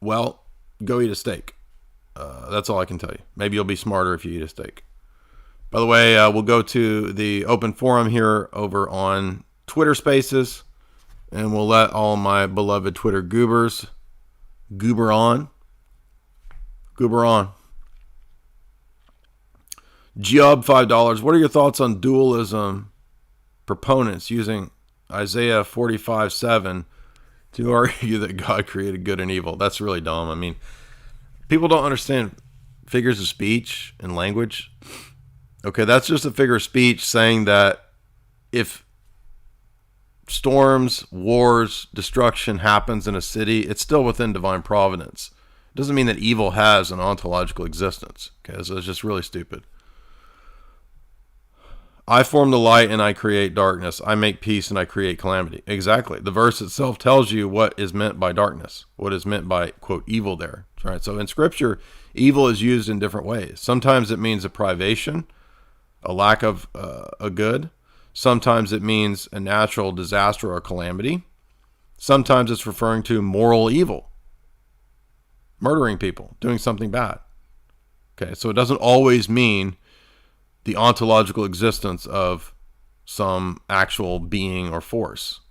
Well, go eat a steak. That's all I can tell you. Maybe you'll be smarter if you eat a steak. By the way, we'll go to the open forum here over on Twitter Spaces, and we'll let all my beloved Twitter goobers goober on. Goober on. Job, $5. What are your thoughts on dualism proponents using Isaiah 45:7 to argue that God created good and evil? That's really dumb. I mean, people don't understand figures of speech and language. Okay, that's just a figure of speech saying that if storms, wars, destruction happens in a city, it's still within divine providence. It doesn't mean that evil has an ontological existence. Okay, so it's just really stupid. I form the light and I create darkness. I make peace and I create calamity. Exactly. The verse itself tells you what is meant by darkness, what is meant by, quote, evil there. Right? So in Scripture, evil is used in different ways. Sometimes it means a privation, a lack of a good. Sometimes it means a natural disaster or calamity. Sometimes it's referring to moral evil, murdering people, doing something bad. Okay, so it doesn't always mean the ontological existence of some actual being or force.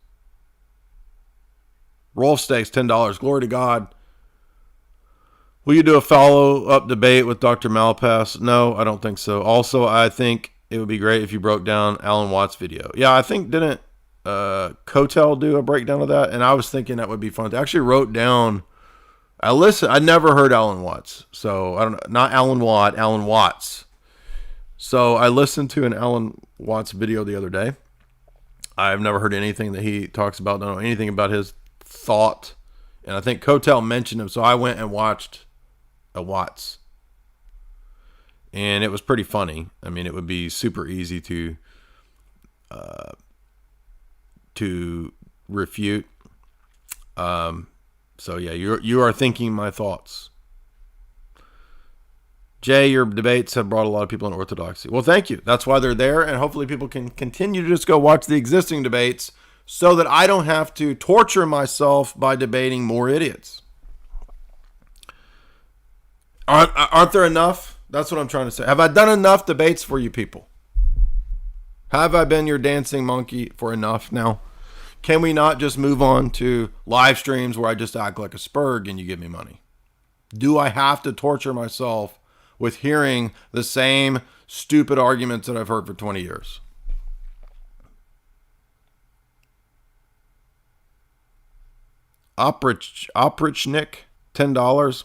Rolf Stakes, $10. Glory to God. Will you do a follow-up debate with Dr. Malpass? No, I don't think so. Also, I think it would be great if you broke down Alan Watts' video. Yeah, I think didn't Kotel do a breakdown of that? And I was thinking that would be fun. I actually wrote down. I never heard Alan Watts, so I don't know. Not Alan Watt, Alan Watts. So I listened to an Alan Watts video the other day. I've never heard anything that he talks about. Don't know anything about his thought, and I think Kotel mentioned him. So I went and watched a Watts. And it was pretty funny. I mean, it would be super easy to refute. So yeah, you are thinking my thoughts. Jay, your debates have brought a lot of people in orthodoxy. Well, thank you. That's why they're there, and hopefully people can continue to just go watch the existing debates so that I don't have to torture myself by debating more idiots. Aren't there enough? That's what I'm trying to say. Have I done enough debates for you people? Have I been your dancing monkey for enough now? Can we not just move on to live streams where I just act like a spurg and you give me money? Do I have to torture myself with hearing the same stupid arguments that I've heard for 20 years? Oprichnik, $10.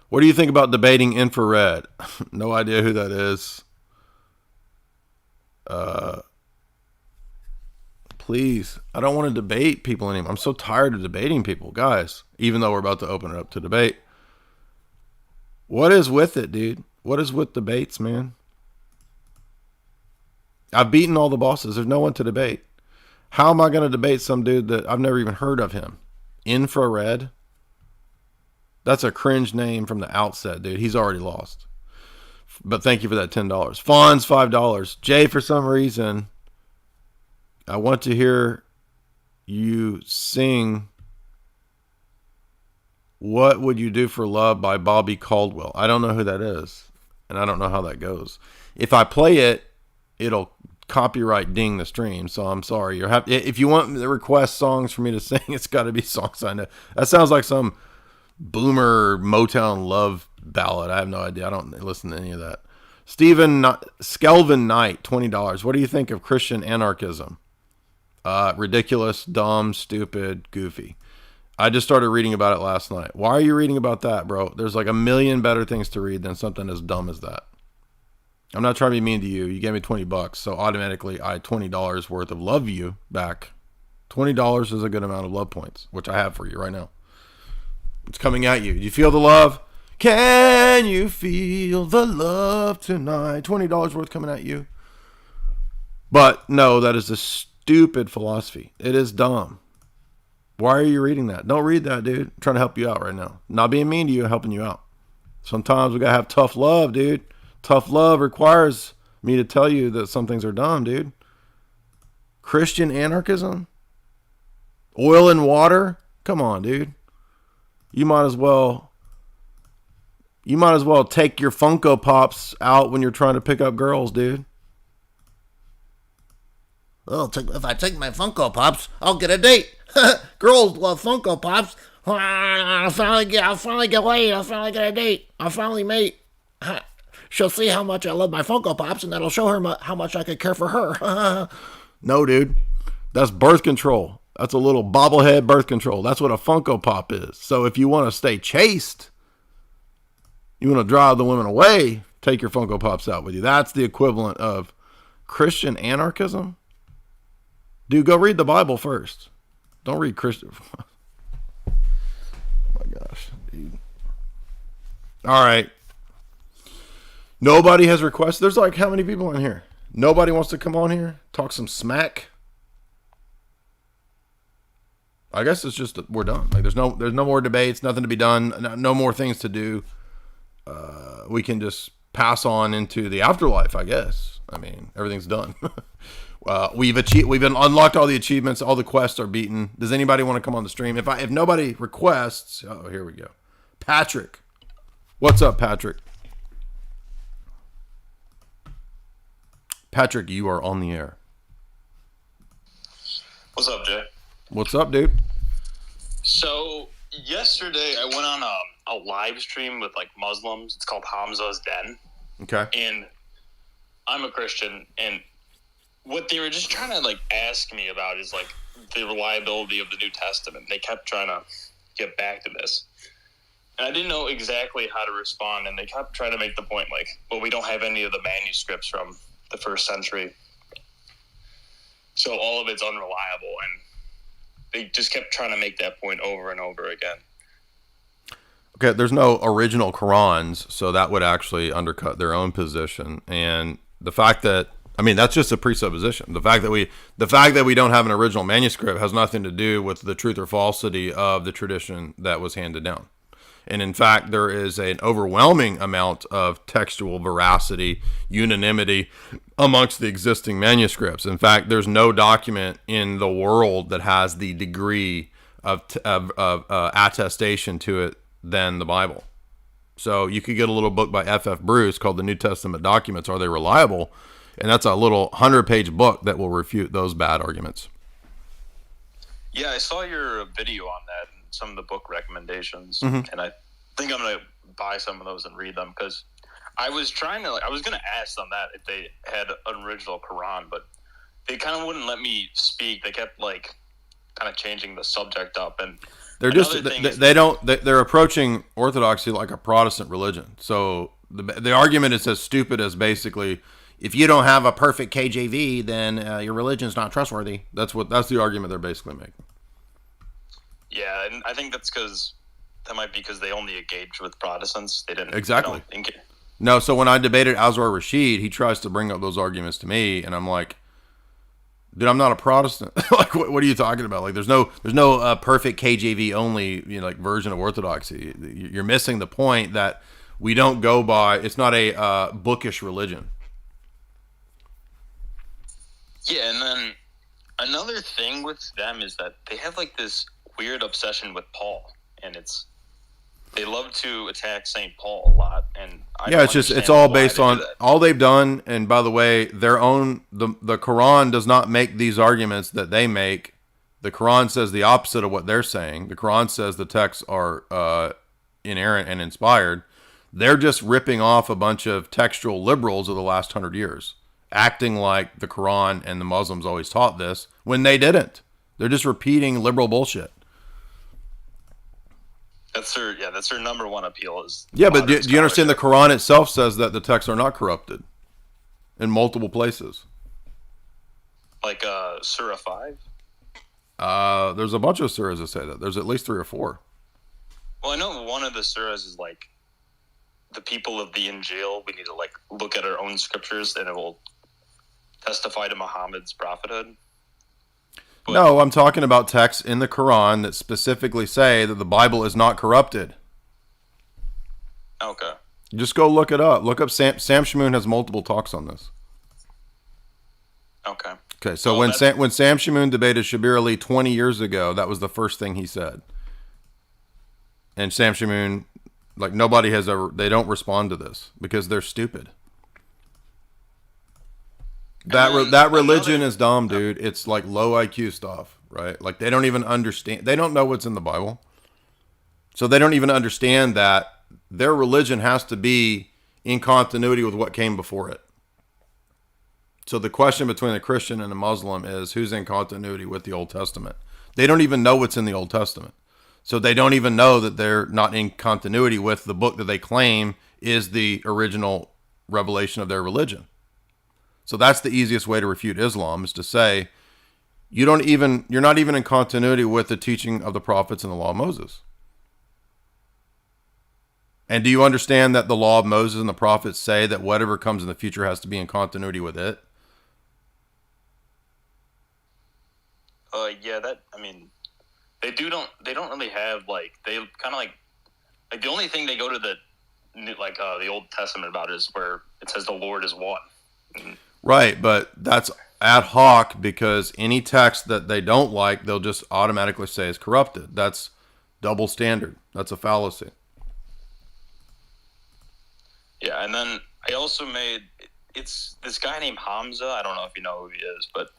What do you think about debating infrared? No idea who that is. Please, I don't want to debate people anymore. I'm so tired of debating people, guys. Even though we're about to open it up to debate. What is with it, dude? What is with debates, man? I've beaten all the bosses. There's no one to debate. How am I going to debate some dude that I've never even heard of him? Infrared? That's a cringe name from the outset, dude. He's already lost. But thank you for that $10. Fonz, $5. Jay, for some reason, I want to hear you sing What Would You Do for Love by Bobby Caldwell. I don't know who that is, and I don't know how that goes. If I play it, it'll copyright ding the stream, so I'm sorry. If you want to request songs for me to sing, it's got to be songs I know. That sounds like some boomer Motown love ballad. I have no idea. I don't listen to any of that. Skelvin Knight, $20. What do you think of Christian anarchism? Ridiculous, dumb, stupid, goofy. I just started reading about it last night. Why are you reading about that, bro? There's like a million better things to read than something as dumb as that. I'm not trying to be mean to you. You gave me $20, so automatically I $20 worth of love you back. $20 is a good amount of love points, which I have for you right now. It's coming at you. Do you feel the love? Can you feel the love tonight? $20 worth coming at you. But no, that is a stupid philosophy. It is dumb. Why are you reading that? Don't read that, dude. I'm trying to help you out right now. Not being mean to you, helping you out. Sometimes we gotta have tough love, dude. Tough love requires me to tell you that some things are dumb, dude. Christian anarchism? Oil and water? Come on, dude. You might as well take your Funko Pops out when you're trying to pick up girls, dude. Well, if I take my Funko Pops, I'll get a date. Girls love Funko Pops. I'll finally get laid. I'll finally get a date. I'll finally mate. She'll see how much I love my Funko Pops, and that'll show her how much I could care for her. No, dude. That's birth control. That's a little bobblehead birth control. That's what a Funko Pop is. So if you want to stay chaste, you want to drive the women away, take your Funko Pops out with you. That's the equivalent of Christian anarchism. Dude, go read the Bible first. Don't read Christian. Oh my gosh, dude. All right. Nobody has requested. There's like how many people in here? Nobody wants to come on here, talk some smack. I guess it's just we're done. Like there's no more debates, nothing to be done, no more things to do. We can just pass on into the afterlife, I guess. I mean, everything's done. We've unlocked all the achievements, all the quests are beaten. Does anybody want to come on the stream? If nobody requests, oh, here we go. Patrick. What's up, Patrick? Patrick, you are on the air. What's up, Jay? What's up, dude? So yesterday I went on a live stream with like Muslims. It's called Hamza's Den. Okay. And I'm a Christian, and what they were just trying to like ask me about is like the reliability of the New Testament. They kept trying to get back to this. And I didn't know exactly how to respond, and they kept trying to make the point like, well, we don't have any of the manuscripts from the first century. So all of it's unreliable, and they just kept trying to make that point over and over again. Okay, there's no original Qurans, so that would actually undercut their own position. And the fact that, I mean, that's just a presupposition. The fact that we don't have an original manuscript has nothing to do with the truth or falsity of the tradition that was handed down. And in fact, there is an overwhelming amount of textual veracity, unanimity amongst the existing manuscripts. In fact, there's no document in the world that has the degree of attestation to it than the Bible. So you could get a little book by F.F. Bruce called The New Testament Documents. Are they reliable? And that's a little 100-page book that will refute those bad arguments. Yeah, I saw your video on that and some of the book recommendations, and I think I'm going to buy some of those and read them, because I was going to ask them that if they had an original Quran, but they kind of wouldn't let me speak. They kept like kind of changing the subject up. And They're another thing is they're approaching orthodoxy like a Protestant religion. So the argument is as stupid as basically, if you don't have a perfect KJV, then your religion's not trustworthy. That's the argument they're basically making. Yeah, and I think that might be because they only engaged with Protestants. They didn't Exactly. They don't No, so when I debated Azwar Rashid, he tries to bring up those arguments to me, and I'm like, dude, I'm not a Protestant. Like, what are you talking about? Like, there's no perfect KJV only, like version of orthodoxy. You're missing the point that we don't go by. It's not a bookish religion. Yeah, and then another thing with them is that they have like this weird obsession with Paul, and they love to attack St. Paul a lot, and it's all based on all they've done. And by the way, the Quran does not make these arguments that they make. The Quran says the opposite of what they're saying. The Quran says the texts are inerrant and inspired. They're just ripping off a bunch of textual liberals of the last 100 years, acting like the Quran and the Muslims always taught this when they didn't. They're just repeating liberal bullshit. That's their number one appeal is. Yeah, but do you understand the Quran itself says that the texts are not corrupted in multiple places? Like Surah 5? There's a bunch of surahs that say that. There's at least 3 or 4. Well, I know one of the surahs is like, the people of the Injil, we need to like look at our own scriptures and it will testify to Muhammad's prophethood. But no, I'm talking about texts in the Quran that specifically say that the Bible is not corrupted. Okay. Just go look it up. Look up Sam Shamoun has multiple talks on this. Okay. Okay, so when Sam Shamoun debated Shabir Ali 20 years ago, that was the first thing he said. And Sam Shamoun, like, nobody has ever, they don't respond to this because they're stupid. That religion is dumb, dude. It's like low IQ stuff, right? Like, they don't even understand. They don't know what's in the Bible. So they don't even understand that their religion has to be in continuity with what came before it. So the question between a Christian and a Muslim is who's in continuity with the Old Testament. They don't even know what's in the Old Testament. So they don't even know that they're not in continuity with the book that they claim is the original revelation of their religion. So that's the easiest way to refute Islam, is to say you're not even in continuity with the teaching of the prophets and the law of Moses. And do you understand that the law of Moses and the prophets say that whatever comes in the future has to be in continuity with it? They don't really have like, they kind of like the only thing they go to the Old Testament about is where it says the Lord is one. Right, but that's ad hoc because any text that they don't like, they'll just automatically say is corrupted. That's double standard. That's a fallacy. Yeah, and then I also it's this guy named Hamza. I don't know if you know who he is, but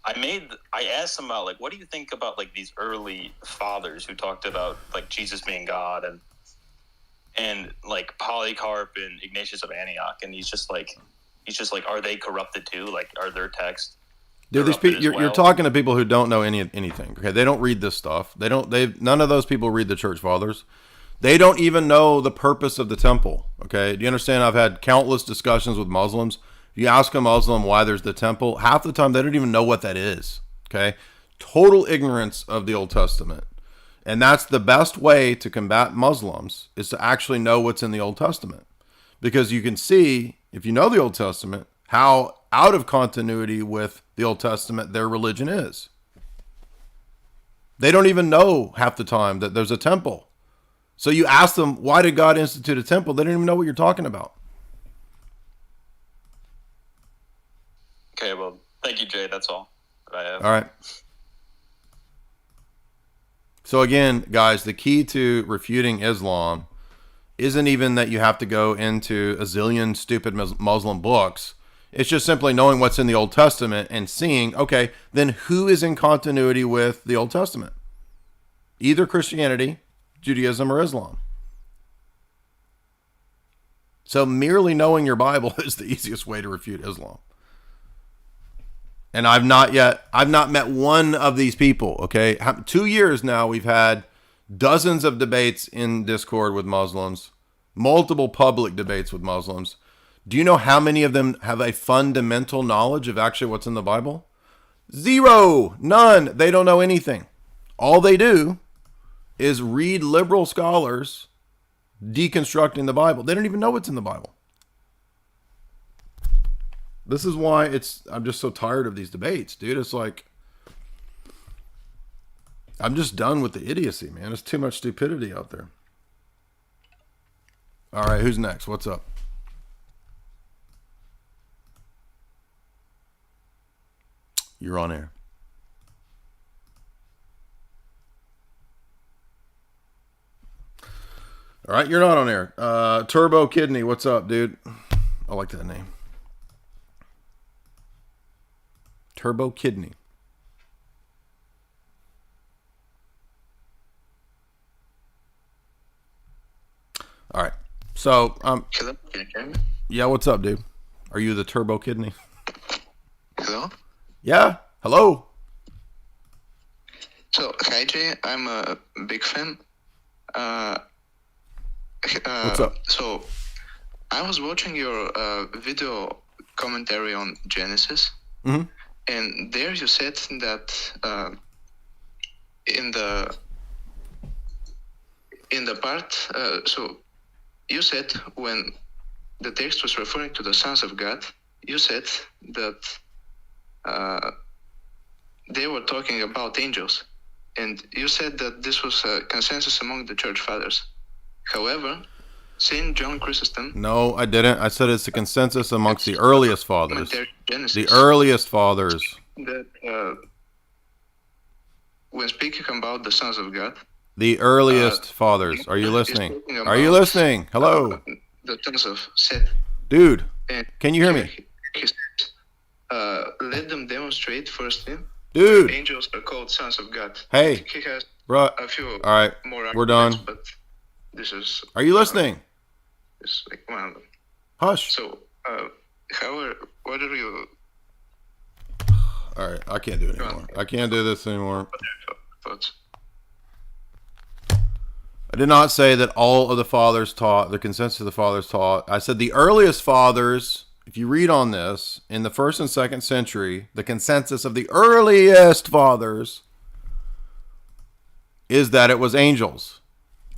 I asked him about, like, what do you think about, like, these early fathers who talked about, like, Jesus being God and like Polycarp and Ignatius of Antioch, and he's just like, are they corrupted too? Like, are their texts? Dude, these people, you're talking to people who don't know anything. Okay, they don't read this stuff. None of those people read the church fathers. They don't even know the purpose of the temple. Okay, do you understand? I've had countless discussions with Muslims. If you ask a Muslim why there's the temple, half the time they don't even know what that is. Okay, total ignorance of the Old Testament. And that's the best way to combat Muslims, is to actually know what's in the Old Testament. Because you can see, if you know the Old Testament, how out of continuity with the Old Testament their religion is. They don't even know half the time that there's a temple. So you ask them, why did God institute a temple? They don't even know what you're talking about. Okay, well, thank you, Jay. That's all that I have. All right. So again, guys, the key to refuting Islam isn't even that you have to go into a zillion stupid Muslim books. It's just simply knowing what's in the Old Testament and seeing, okay, then who is in continuity with the Old Testament? Either Christianity, Judaism, or Islam. So merely knowing your Bible is the easiest way to refute Islam. And I've not met one of these people, okay? 2 years now, we've had dozens of debates in Discord with Muslims, multiple public debates with Muslims. Do you know how many of them have a fundamental knowledge of actually what's in the Bible? Zero. None. They don't know anything. All they do is read liberal scholars deconstructing the Bible. They don't even know what's in the Bible. This is why I'm just so tired of these debates, dude. It's like, I'm just done with the idiocy, man. There's too much stupidity out there. All right, who's next? What's up? You're on air. All right, you're not on air. Turbo Kidney, what's up, dude? I like that name. Turbo Kidney. All right. So, Hello, can you hear me? yeah, what's up, dude? Are you the Turbo Kidney? Hello? Yeah. Hello. So, hi Jay, I'm a big fan. What's up? So, I was watching your video commentary on Genesis, Mm-hmm. and there you said that in the part, so you said when the text was referring to the sons of God, you said that they were talking about angels, and you said that this was a consensus among the church fathers. However, Saint John Chrysostom, No, I didn't. I said it's a consensus amongst the earliest fathers. Genesis, The earliest fathers. that when speaking about the sons of God, The earliest fathers. Are you listening? Are you listening? Hello? the sons of Seth, Dude, and can you hear me? he says, let them demonstrate firstly. Dude. Angels are called sons of God. Hey, He has bro. a few All right, more we're done. arguments, but this is Are you listening? is like one of them. Hush. So, what are you? All right, I can't do it anymore. I can't do this anymore. Thoughts? I did not say that all of the fathers taught, the consensus of the fathers taught. I said the earliest fathers, if you read on this, in the 1st and 2nd century, the consensus of the earliest fathers is that it was angels.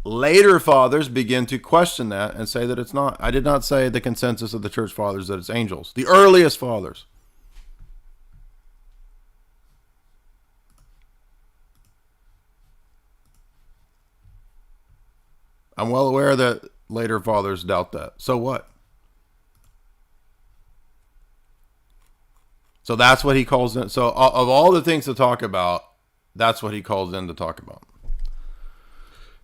Later fathers begin to question that and say that it's not. I did not say the consensus of the church fathers that it's angels. The earliest fathers. I'm well aware that later fathers doubt that. So what? So that's what he calls in. So of all the things to talk about, that's what he calls in to talk about.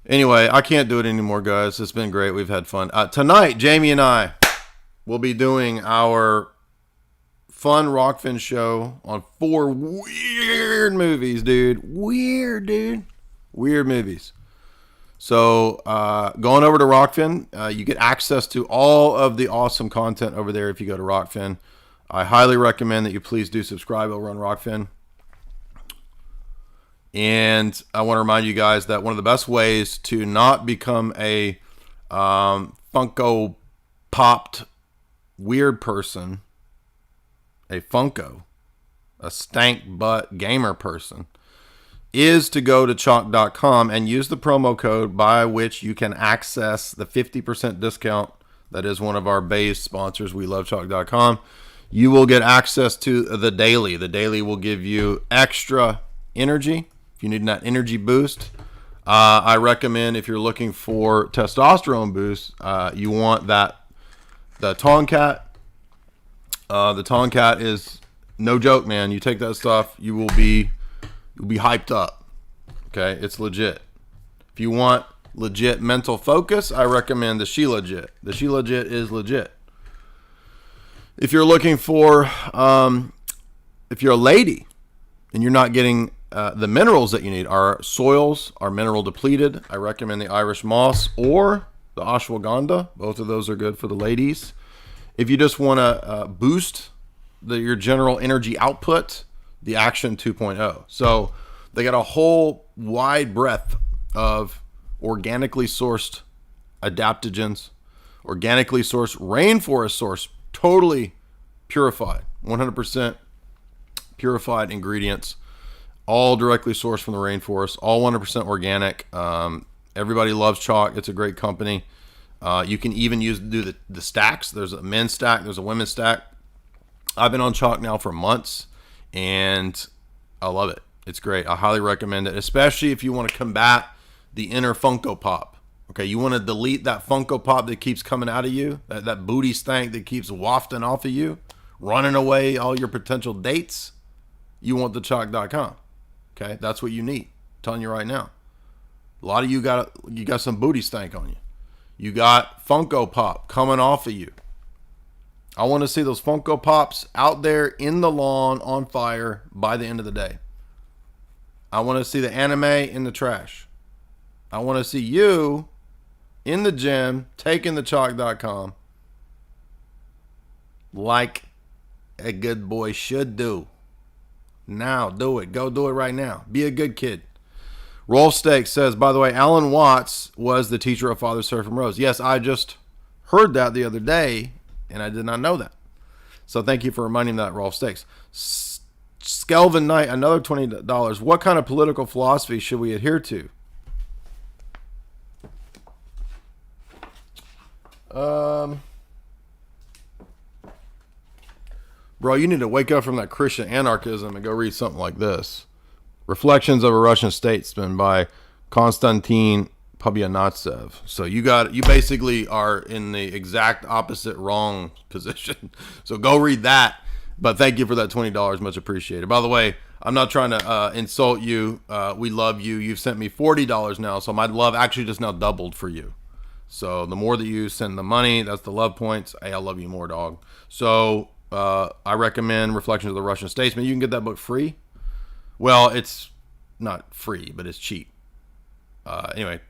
Anyway, I can't do it anymore, guys. It's been great. We've had fun. Tonight, Jamie and I will be doing our fun Rockfin show on 4 weird movies, dude. Weird, dude. Weird movies. So going over to Rockfin, you get access to all of the awesome content over there if you go to Rockfin. I highly recommend that you please do subscribe over on Rockfin. And I want to remind you guys that one of the best ways to not become a Funko popped weird person, a Funko, a stank butt gamer person, is to go to chalk.com and use the promo code by which you can access the 50% discount. That is one of our base sponsors. We love chalk.com. You will get access to the daily. The daily will give you extra energy. If you need that energy boost, I recommend if you're looking for testosterone boost, you want the Tonkat. The Tonkat is no joke, man. You take that stuff, you'll be hyped up. Okay, it's legit. If you want legit mental focus, I recommend the She-Legit. The She-Legit is legit. If you're looking for, if you're a lady and you're not getting the minerals that you need, our soils are mineral depleted, I recommend the Irish moss or the ashwagandha. Both of those are good for the ladies. If you just want to boost your general energy output, the Action 2.0. So they got a whole wide breadth of organically sourced adaptogens, organically sourced rainforest source, totally purified, 100% purified ingredients, all directly sourced from the rainforest, all 100% organic. Everybody loves chalk. It's a great company. You can even do the stacks. There's a men's stack. There's a women's stack. I've been on chalk now for months, and I love it. It's great. I highly recommend it, especially if you want to combat the inner Funko Pop. Okay, you want to delete that Funko Pop that keeps coming out of you, that booty stank that keeps wafting off of you, running away all your potential dates. You want the chalk.com. Okay, that's what you need. I'm telling you right now. A lot of you got some booty stank on you. You got Funko Pop coming off of you. I want to see those Funko Pops out there in the lawn on fire by the end of the day. I want to see the anime in the trash. I want to see you in the gym taking the chalk.com like a good boy should do. Now, do it. Go do it right now. Be a good kid. Roll Steak says, by the way, Alan Watts was the teacher of Father Seraphim Rose. Yes, I just heard that the other day, and I did not know that. So thank you for reminding me that, Rolf Steaks. Skelvin Knight, another $20. What kind of political philosophy should we adhere to? Bro, you need to wake up from that Christian anarchism and go read something like this. Reflections of a Russian Statesman by Konstantin Pabyanatsev. So you basically are in the exact opposite wrong position. So go read that. But thank you for that $20. Much appreciated. By the way, I'm not trying to insult you. We love you. You've sent me $40 now. So my love actually just now doubled for you. So the more that you send the money, that's the love points. Hey, I love you more, dog. So I recommend Reflections of the Russian Statesman. You can get that book free. Well, it's not free, but it's cheap. Anyway,